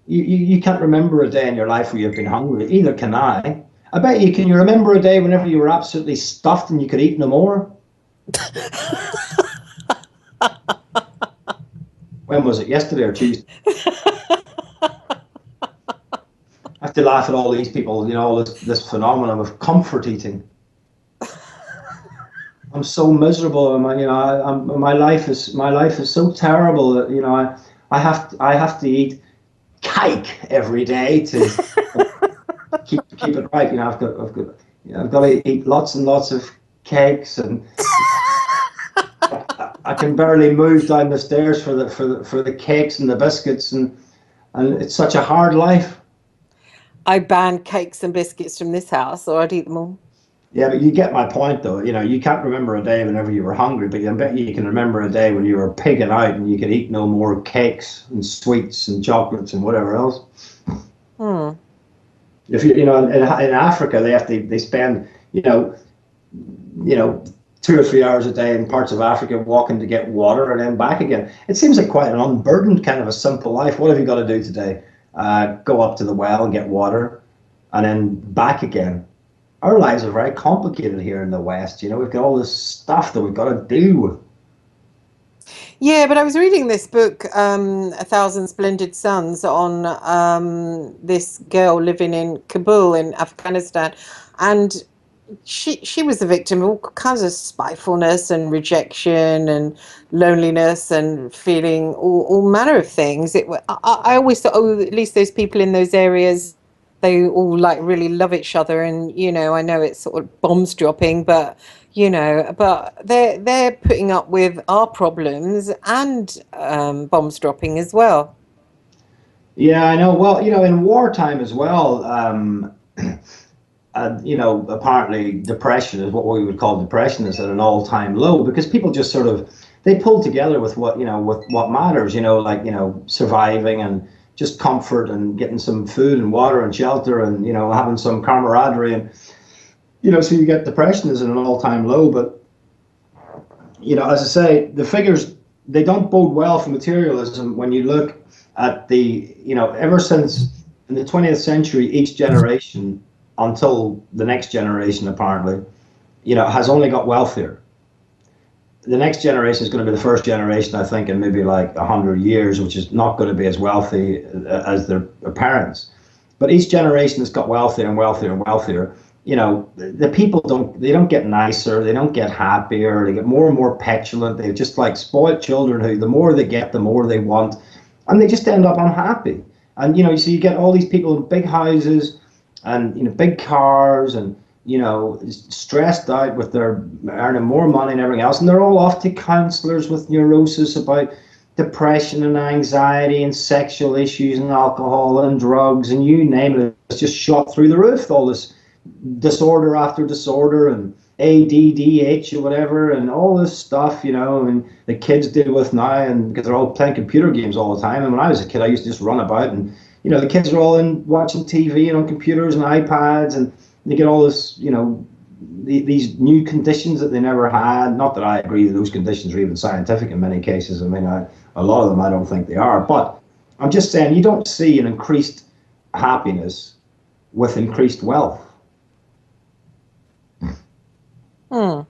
You can't remember a day in your life where you've been hungry. Either can I. I bet you, can you remember a day whenever you were absolutely stuffed and you could eat no more? When was it? Yesterday or Tuesday? I have to laugh at all these people, you know, all this phenomenon of comfort eating. I'm so miserable, and my life is so terrible that, you know, I have to eat cake every day to keep it right. You know, I've got to eat lots and lots of cakes, and I can barely move down the stairs for the cakes and the biscuits, and it's such a hard life. I banned cakes and biscuits from this house, or I'd eat them all. Yeah, but you get my point, though. You know, you can't remember a day whenever you were hungry, but I bet you can remember a day when you were pigging out and you could eat no more cakes and sweets and chocolates and whatever else. Hmm. If you know, in Africa, they spend you know 2 or 3 hours a day in parts of Africa walking to get water and then back again. It seems like quite an unburdened kind of a simple life. What have you got to do today? Go up to the well and get water, and then back again. Our lives are very complicated here in the West. You know, we've got all this stuff that we've got to do. Yeah, but I was reading this book, A Thousand Splendid Suns, on this girl living in Kabul in Afghanistan, and she was the victim of all kinds of spitefulness and rejection and loneliness and feeling all manner of things. I always thought, oh, at least those people in those areas, they all like really love each other, and you know, I know it's sort of bombs dropping, but you know, but they're putting up with our problems and bombs dropping as well. Yeah, I know. Well, you know, in wartime as well, you know, apparently depression is what we would call depression is at an all-time low because people just sort of they pull together with what you know with what matters. You know, like you know, surviving and just comfort and getting some food and water and shelter and you know having some camaraderie and you know so you get depression is at an all-time low. But you know, as I say, the figures they don't bode well for materialism when you look at the you know ever since in the 20th century each generation until the next generation apparently you know has only got wealthier. The next generation is going to be the first generation I think in maybe like 100 years which is not going to be as wealthy as their parents, but each generation has got wealthier and wealthier and wealthier. You know the people don't get nicer, they don't get happier, they get more and more petulant, they're just like spoiled children who the more they get the more they want and they just end up unhappy. And you know so you get all these people in big houses and you know big cars and you know stressed out with their earning more money and everything else and they're all off to counselors with neurosis about depression and anxiety and sexual issues and alcohol and drugs and you name it, it's just shot through the roof, all this disorder after disorder and ADDH or whatever and all this stuff, you know, and the kids deal with now and because they're all playing computer games all the time. And when I was a kid, I used to just run about and, you know, the kids are all in watching TV and on computers and iPads and they get all this, you know, these new conditions that they never had. Not that I agree that those conditions are even scientific in many cases. I mean, a lot of them I don't think they are. But I'm just saying you don't see an increased happiness with increased wealth. Hmm.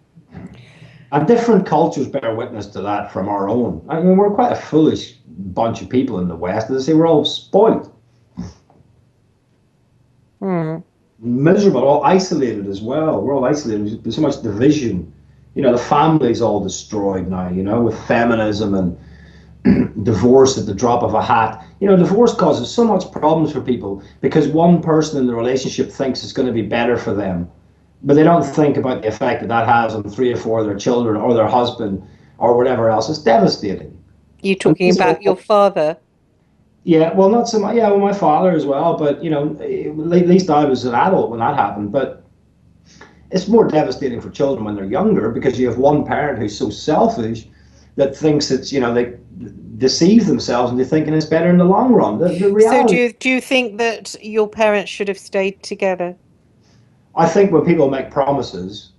And different cultures bear witness to that from our own. I mean, we're quite a foolish bunch of people in the West. As I say, we're all spoiled. Hmm. Miserable, all isolated as well. We're all isolated. There's so much division. You know, the family's all destroyed now, you know, with feminism and divorce at the drop of a hat. You know, divorce causes so much problems for people because one person in the relationship thinks it's going to be better for them. But they don't think about the effect that has on 3 or 4 of their children or their husband or whatever else. It's devastating. You And talking about your father? yeah, well, not so much. Yeah, well, my father as well. But you know, at least I was an adult when that happened. But it's more devastating for children when they're younger because you have one parent who's so selfish that thinks it's, they deceive themselves into thinking it's better in the long run. The So reality, do you think that your parents should have stayed together? I think when people make promises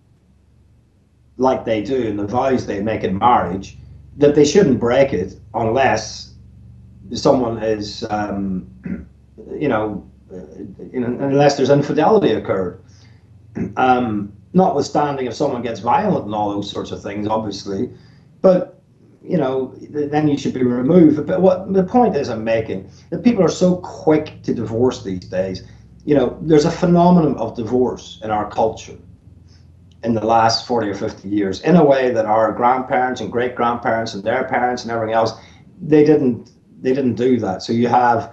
like they do and the vows they make in marriage, that they shouldn't break it unless someone is, unless there's infidelity occurred. Notwithstanding if someone gets violent and all those sorts of things, obviously, but then you should be removed. But what the point is I'm making, that people are so quick to divorce these days. There's a phenomenon of divorce in our culture in the last 40 or 50 years in a way that our grandparents and great grandparents and their parents and everything else, they didn't do that. So you have,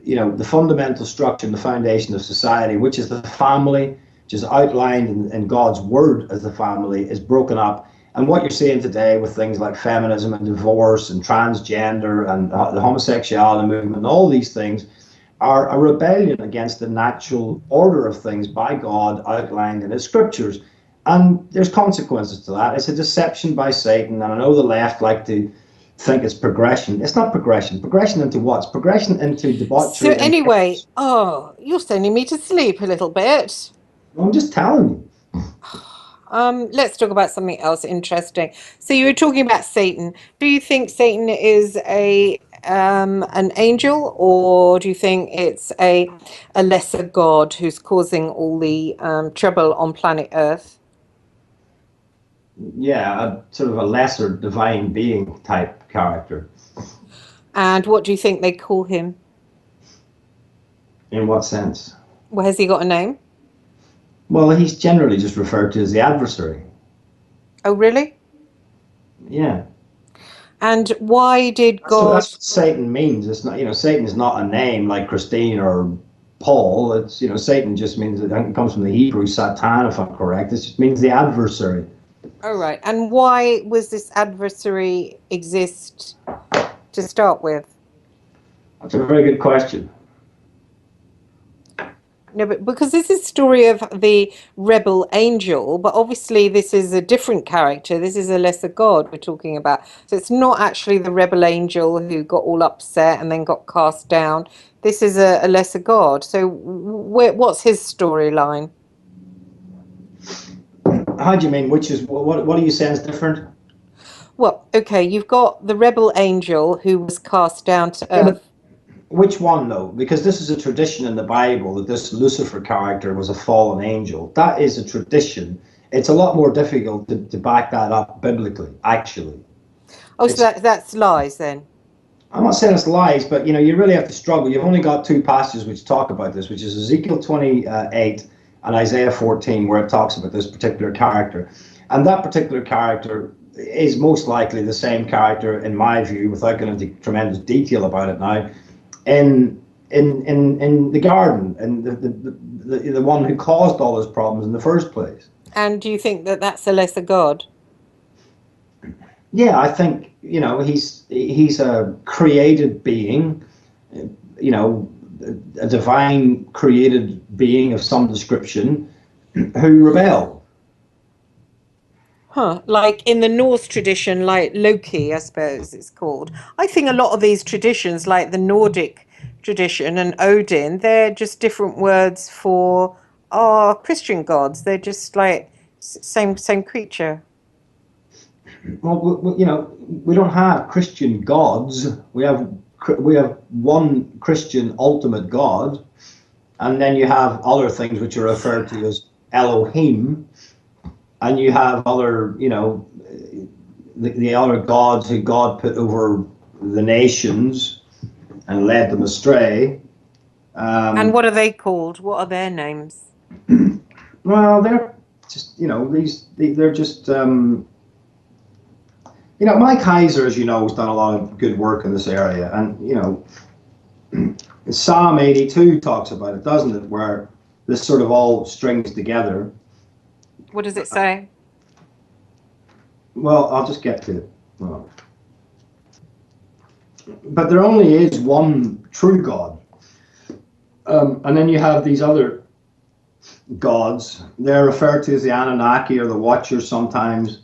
the fundamental structure and the foundation of society, which is the family, which is outlined in God's word as the family, is broken up. And what you're seeing today with things like feminism and divorce and transgender and the homosexuality movement and all these things are a rebellion against the natural order of things by God outlined in his scriptures. And there's consequences to that. It's a deception by Satan. And I know the left like to think it's progression. It's not progression. Progression into what? It's progression into debauchery. So anyway, you're sending me to sleep a little bit. I'm just telling you. Let's talk about something else interesting. So you were talking about Satan. Do you think Satan is an angel, or do you think it's a lesser god who's causing all the trouble on planet Earth? Yeah, a sort of a lesser divine being type character. And what do you think they call him? In what sense? Well, has he got a name? Well, he's generally just referred to as the adversary. Oh, really? Yeah. And why did God... That's what Satan means. It's not, Satan is not a name like Christine or Paul. It's, Satan just means, it comes from the Hebrew Satan, if I'm correct. It just means the adversary. Oh, right. And why was this adversary exist to start with? That's a very good question. No, but because this is a story of the rebel angel, but obviously this is a different character. This is a lesser god we're talking about. So it's not actually the rebel angel who got all upset and then got cast down. This is a lesser god. So what's his storyline? How do you mean? Which is, what are you saying is different? Well, okay, you've got the rebel angel who was cast down to earth. Which one, though? Because this is a tradition in the Bible that this Lucifer character was a fallen angel. That is a tradition. It's a lot more difficult to back that up biblically, actually. Oh, so that's lies then? I'm not saying it's lies, but you really have to struggle. You've only got two passages which talk about this, which is Ezekiel 28 and Isaiah 14, where it talks about this particular character. And that particular character is most likely the same character, in my view, without going into tremendous detail about it now, in the garden, and the one who caused all those problems in the first place. And do you think that that's a lesser god? Yeah, I think he's a created being, a divine created being of some description who rebelled. Huh, like in the Norse tradition, like Loki, I suppose it's called. I think a lot of these traditions, like the Nordic tradition and Odin, they're just different words for our Christian gods. They're just like same creature. Well, we don't have Christian gods. We have one Christian ultimate God, and then you have other things which are referred to as Elohim. And you have other, the other gods who God put over the nations and led them astray. And what are they called? What are their names? Well, they're just, they're just, Mike Heiser, as you know, has done a lot of good work in this area. And, Psalm 82 talks about it, doesn't it? Where this sort of all strings together. What does it say? Well, I'll just get to it. Well, but there only is one true God. And then you have these other gods. They're referred to as the Anunnaki or the Watchers sometimes.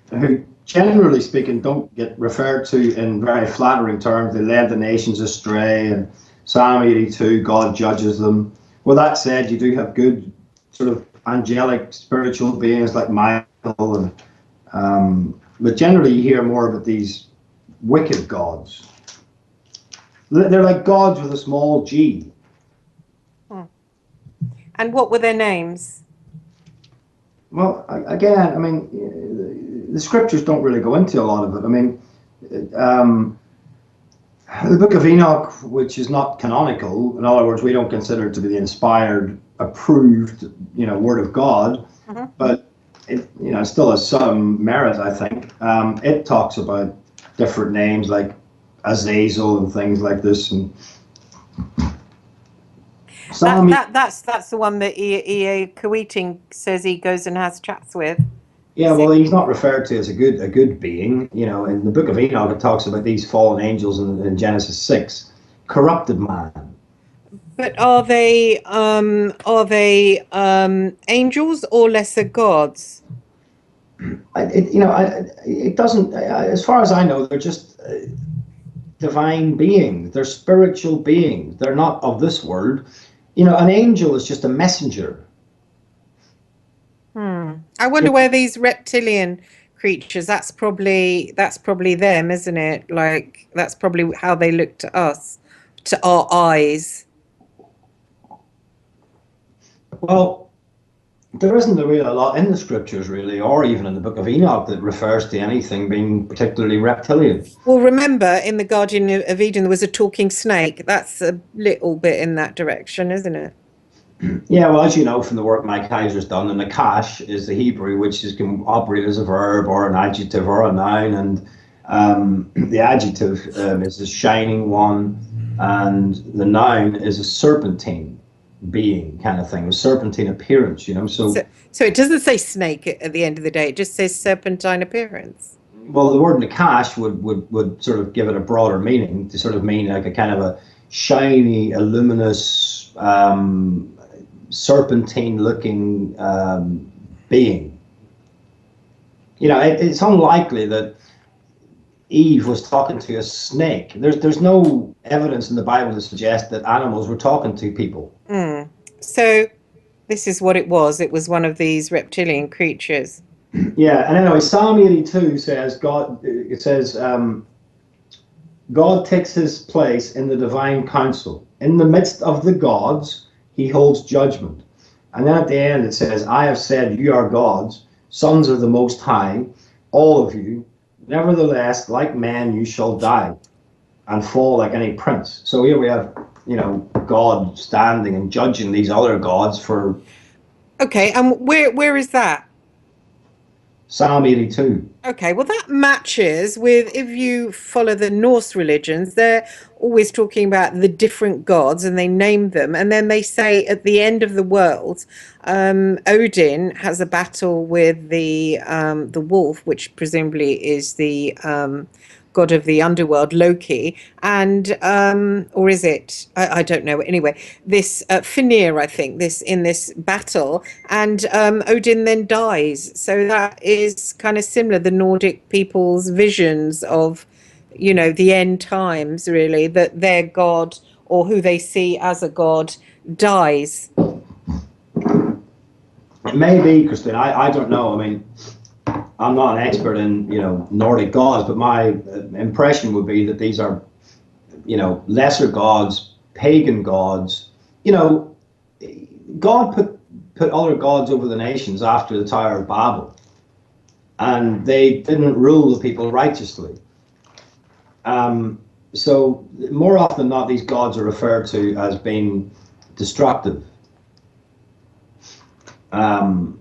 who generally speaking don't get referred to in very flattering terms. They led the nations astray, and Psalm 82, God judges them. With that said, you do have good sort of angelic spiritual beings like Michael, and but generally you hear more about these wicked gods. They're like gods with a small g. And what were their names? Well, again, I mean, the scriptures don't really go into a lot of it. I mean, the Book of Enoch, which is not canonical, in other words, we don't consider it to be the inspired, approved, Word of God, but it, still has some merit, I think. It talks about different names like Azazel and things like this, and That's the one that E.A. Keating says he goes and has chats with. Yeah, well, he's not referred to as a good being. In the Book of Enoch, it talks about these fallen angels in Genesis 6, corrupted man. But are they angels or lesser gods? It doesn't. As far as I know, they're just divine beings. They're spiritual beings. They're not of this world. An angel is just a messenger. I wonder where these reptilian creatures, that's probably them, isn't it? Like, that's probably how they look to us, to our eyes. Well, there isn't really a lot in the scriptures, really, or even in the Book of Enoch, that refers to anything being particularly reptilian. Well, remember, in the Garden of Eden, there was a talking snake. That's a little bit in that direction, isn't it? Yeah, well, as you know from the work Mike Heiser's done, the nakash is the Hebrew, which can operate as a verb or an adjective or a noun, and the adjective is a shining one, and the noun is a serpentine being kind of thing, a serpentine appearance, So it doesn't say snake at the end of the day, it just says serpentine appearance. Well, the word nakash would sort of give it a broader meaning, to sort of mean like a kind of a shiny, luminous, serpentine-looking being. It's unlikely that Eve was talking to a snake. There's no evidence in the Bible to suggest that animals were talking to people. So this is what it was. It was one of these reptilian creatures. Yeah, and anyway, Psalm 82 says God takes his place in the divine council. In the midst of the gods, he holds judgment. And then at the end it says, I have said you are gods, sons of the Most High, all of you. Nevertheless, like man, you shall die and fall like any prince. So here we have, God standing and judging these other gods for... Okay, and where is that? Psalm 82. Okay, well, that matches with, if you follow the Norse religions, they're always talking about the different gods and they name them. And then they say at the end of the world, Odin has a battle with the wolf, which presumably is the god of the underworld, Loki, and or is it? I don't know. Anyway, this Fenrir, I think, in this battle, and Odin then dies. So that is kind of similar. The Nordic people's visions of, the end times, really, that their god or who they see as a god dies. It may be, Christine. I don't know. I mean, I'm not an expert in, Nordic gods, but my impression would be that these are, lesser gods, pagan gods. God put other gods over the nations after the Tower of Babel, and they didn't rule the people righteously. So more often than not, these gods are referred to as being destructive. And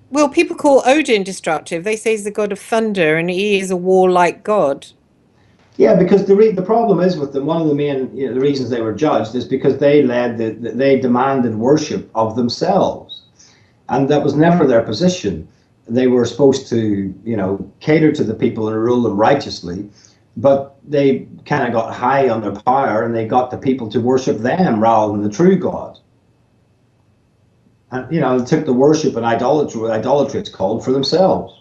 well, people call Odin destructive. They say he's the god of thunder and he is a warlike god. Yeah, because the problem is with them, one of the main the reasons they were judged is because they they demanded worship of themselves, and that was never their position. They were supposed to cater to the people and rule them righteously, but they kind of got high on their power and they got the people to worship them rather than the true God. and took the worship and idolatry it's called, for themselves.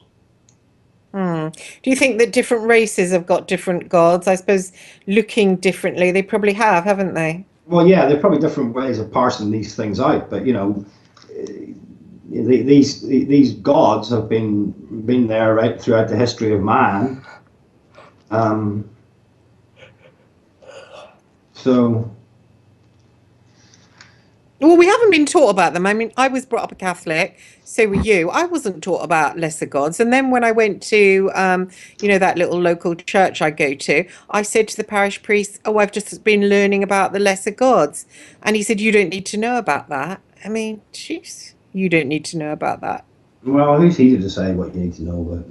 Do you think that different races have got different gods? I suppose looking differently, they probably have, haven't they? Well, yeah, there are probably different ways of parsing these things out, but these gods have been there right throughout the history of man. So. Well, we haven't been taught about them. I mean, I was brought up a Catholic, so were you. I wasn't taught about lesser gods. And then when I went to, that little local church I go to, I said to the parish priest, "Oh, I've just been learning about the lesser gods." And he said, "You don't need to know about that." I mean, jeez, you don't need to know about that. Well, who's he to decide what you need to know about?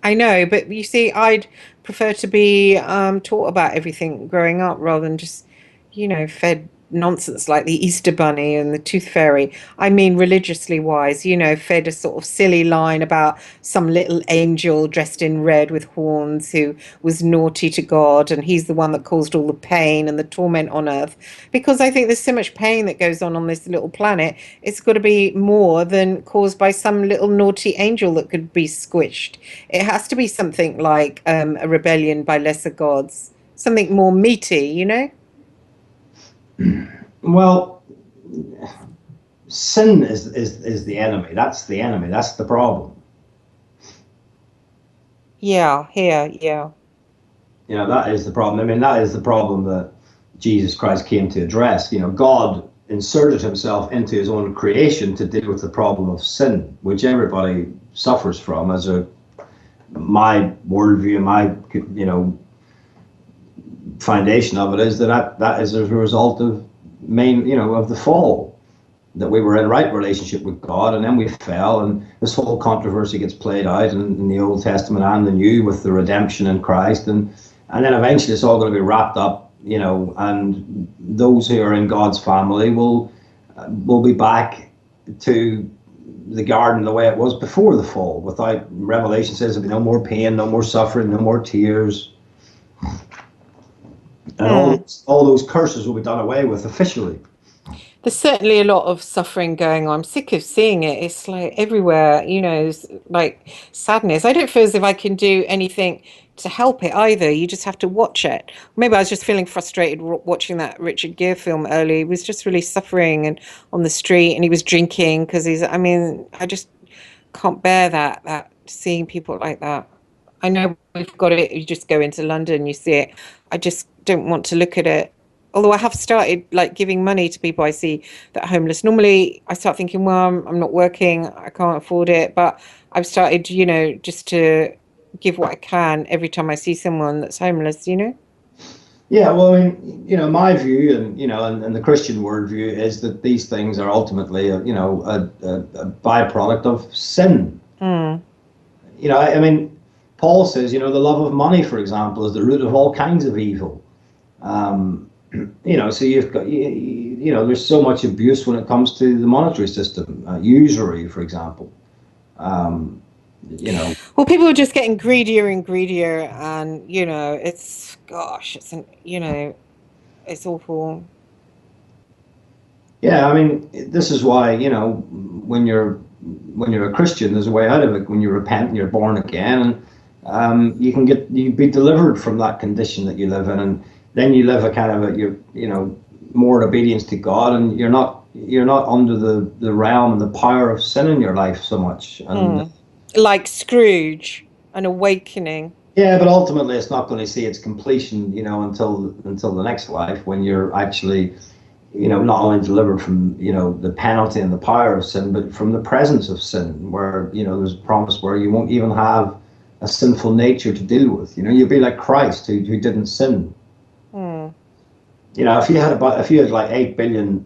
I know, but you see, I'd prefer to be taught about everything growing up rather than just, fed nonsense like the Easter Bunny and the Tooth Fairy. I mean, religiously wise, fed a sort of silly line about some little angel dressed in red with horns who was naughty to God, and he's the one that caused all the pain and the torment on earth. Because I think there's so much pain that goes on this little planet, it's got to be more than caused by some little naughty angel that could be squished. It has to be something like a rebellion by lesser gods, something more meaty. Well, sin is the enemy. That's the enemy. That's the problem. Yeah, yeah. That is the problem. I mean, that is the problem that Jesus Christ came to address. God inserted himself into his own creation to deal with the problem of sin, which everybody suffers from. My worldview, my foundation of it is that is as a result of of the fall, that we were in right relationship with God, and then we fell, and this whole controversy gets played out in the Old Testament and the New with the redemption in Christ, and then eventually it's all going to be wrapped up, and those who are in God's family will be back to the garden the way it was before the fall. Without, Revelation says there'll be no more pain, no more suffering, no more tears, and all those curses will be done away with officially. There's certainly a lot of suffering going on. I'm sick of seeing it. It's like everywhere, it's like sadness. I don't feel as if I can do anything to help it either. You just have to watch it. Maybe I was just feeling frustrated watching that Richard Gere film earlier. He was just really suffering and on the street, and he was drinking because I just can't bear that seeing people like that. I know we've got it. You just go into London, you see it. I just don't want to look at it. Although I have started like giving money to people I see that are homeless. Normally I start thinking, well, I'm not working, I can't afford it. But I've started, just to give what I can every time I see someone that's homeless. Yeah, well, I mean, my view, and the Christian worldview is that these things are ultimately, a byproduct of sin. I mean, Paul says, the love of money, for example, is the root of all kinds of evil. So you've got, there's so much abuse when it comes to the monetary system, usury, for example. Well, people are just getting greedier and greedier, and it's awful. Yeah, I mean, this is why, when you're a Christian, there's a way out of it. When you repent and you're born again, and you can be delivered from that condition that you live in, and then you live a kind of more in obedience to God, and you're not under the realm and the power of sin in your life so much. And like Scrooge, an awakening. yeah, but ultimately it's not going to see its completion, until the next life, when you're actually, not only delivered from, the penalty and the power of sin, but from the presence of sin, where, there's a promise where you won't even have a sinful nature to deal with. You'll be like Christ, who didn't sin. If you had like 8 billion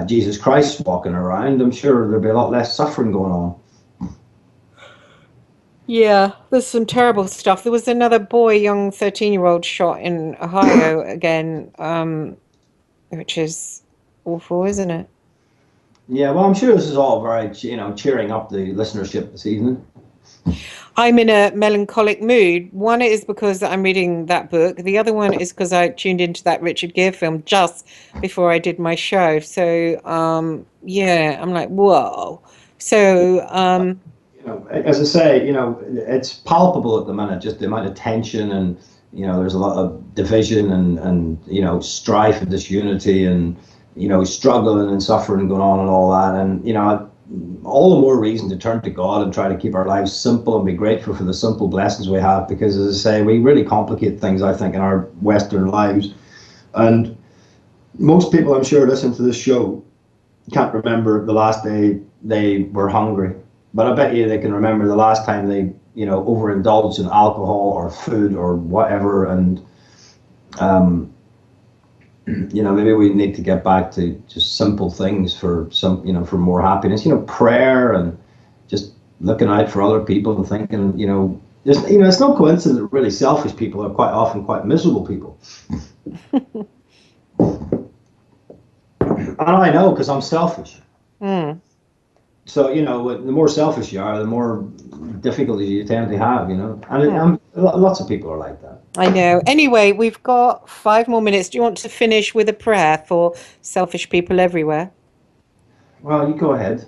Jesus Christ walking around, I'm sure there'd be a lot less suffering going on. Yeah, there's some terrible stuff. There was another boy, young 13-year-old, shot in Ohio again, which is awful, isn't it? Yeah, well, I'm sure this is all very, cheering up the listenership this evening. I'm in a melancholic mood. One is because I'm reading that book. The other one is because I tuned into that Richard Gere film just before I did my show. So, yeah, I'm like, whoa. So, As I say, it's palpable at the minute, just the amount of tension and, there's a lot of division and strife and disunity and, struggling and suffering going on and all that. And, all the more reason to turn to God and try to keep our lives simple and be grateful for the simple blessings we have, because, as I say, we really complicate things, I think, in our Western lives. And most people, I'm sure, listen to this show can't remember the last day they were hungry, but I bet you they can remember the last time they, overindulged in alcohol or food or whatever. And, maybe we need to get back to just simple things for for more happiness, prayer and just looking out for other people and thinking, it's no coincidence that really selfish people are quite often quite miserable people. And I know, because I'm selfish. mm. So, the more selfish you are, the more difficulties you tend to have, and lots of people are like that. I know. Anyway, we've got 5 more minutes. Do you want to finish with a prayer for selfish people everywhere? Well, you go ahead.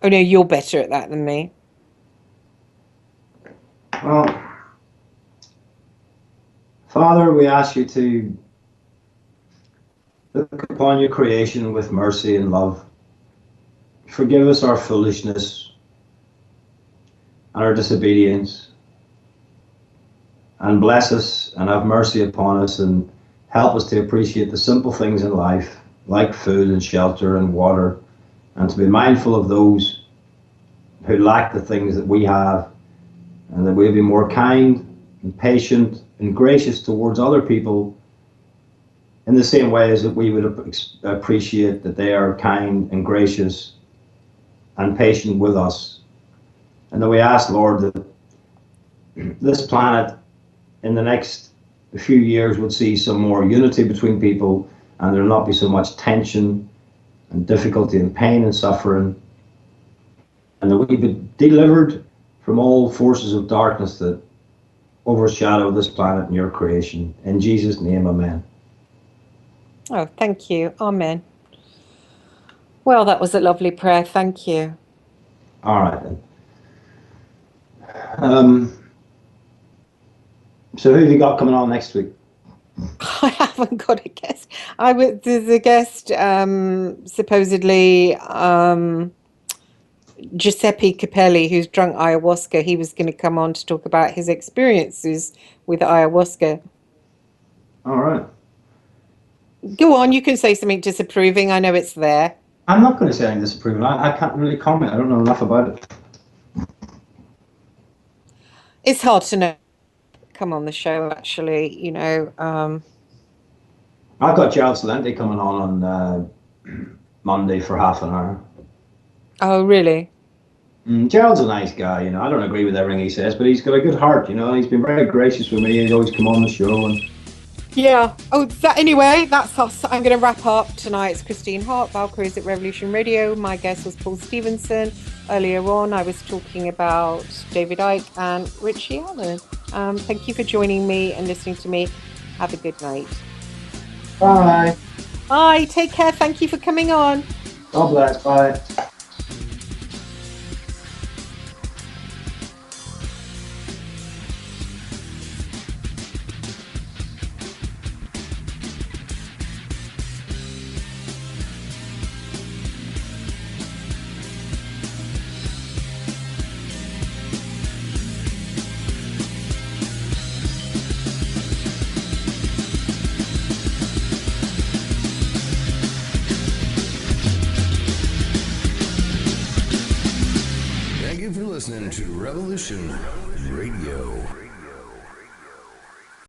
Oh, no, you're better at that than me. Well, Father, we ask you to look upon your creation with mercy and love. Forgive us our foolishness and our disobedience, and bless us and have mercy upon us and help us to appreciate the simple things in life, like food and shelter and water, and to be mindful of those who lack the things that we have, and that we'll be more kind and patient and gracious towards other people in the same way as that we would appreciate that they are kind and gracious and patient with us. And then we ask, Lord, that this planet in the next few years would see some more unity between people, and there will not be so much tension and difficulty and pain and suffering, and that we be delivered from all forces of darkness that overshadow this planet and your creation. In Jesus' name, amen. Oh, thank you. Amen. Well, that was a lovely prayer. Thank you. All right, then. So who have you got coming on next week? I haven't got a guest. There's a guest, supposedly, Giuseppe Capelli, who's drunk ayahuasca. He was going to come on to talk about his experiences with ayahuasca. All right. Go on, you can say something disapproving. I know it's there. I'm not going to say anything disapproving. I can't really comment. I don't know enough about it. It's hard to know. Come on the show, actually, I've got Gerald Salente coming on Monday for half an hour. Oh, really? Gerald's a nice guy, I don't agree with everything he says, but he's got a good heart, he's been very gracious with me. He's always come on the show. And yeah. Oh, anyway, that's us. I'm going to wrap up tonight. It's Christine Hart, Valkyries at Revolution Radio. My guest was Paul Stevenson. Earlier on, I was talking about David Icke and Richie Allen. Thank you for joining me and listening to me. Have a good night. bye. Bye. Take care. Thank you for coming on. God bless. Bye. Thank you for listening to Revolution Radio.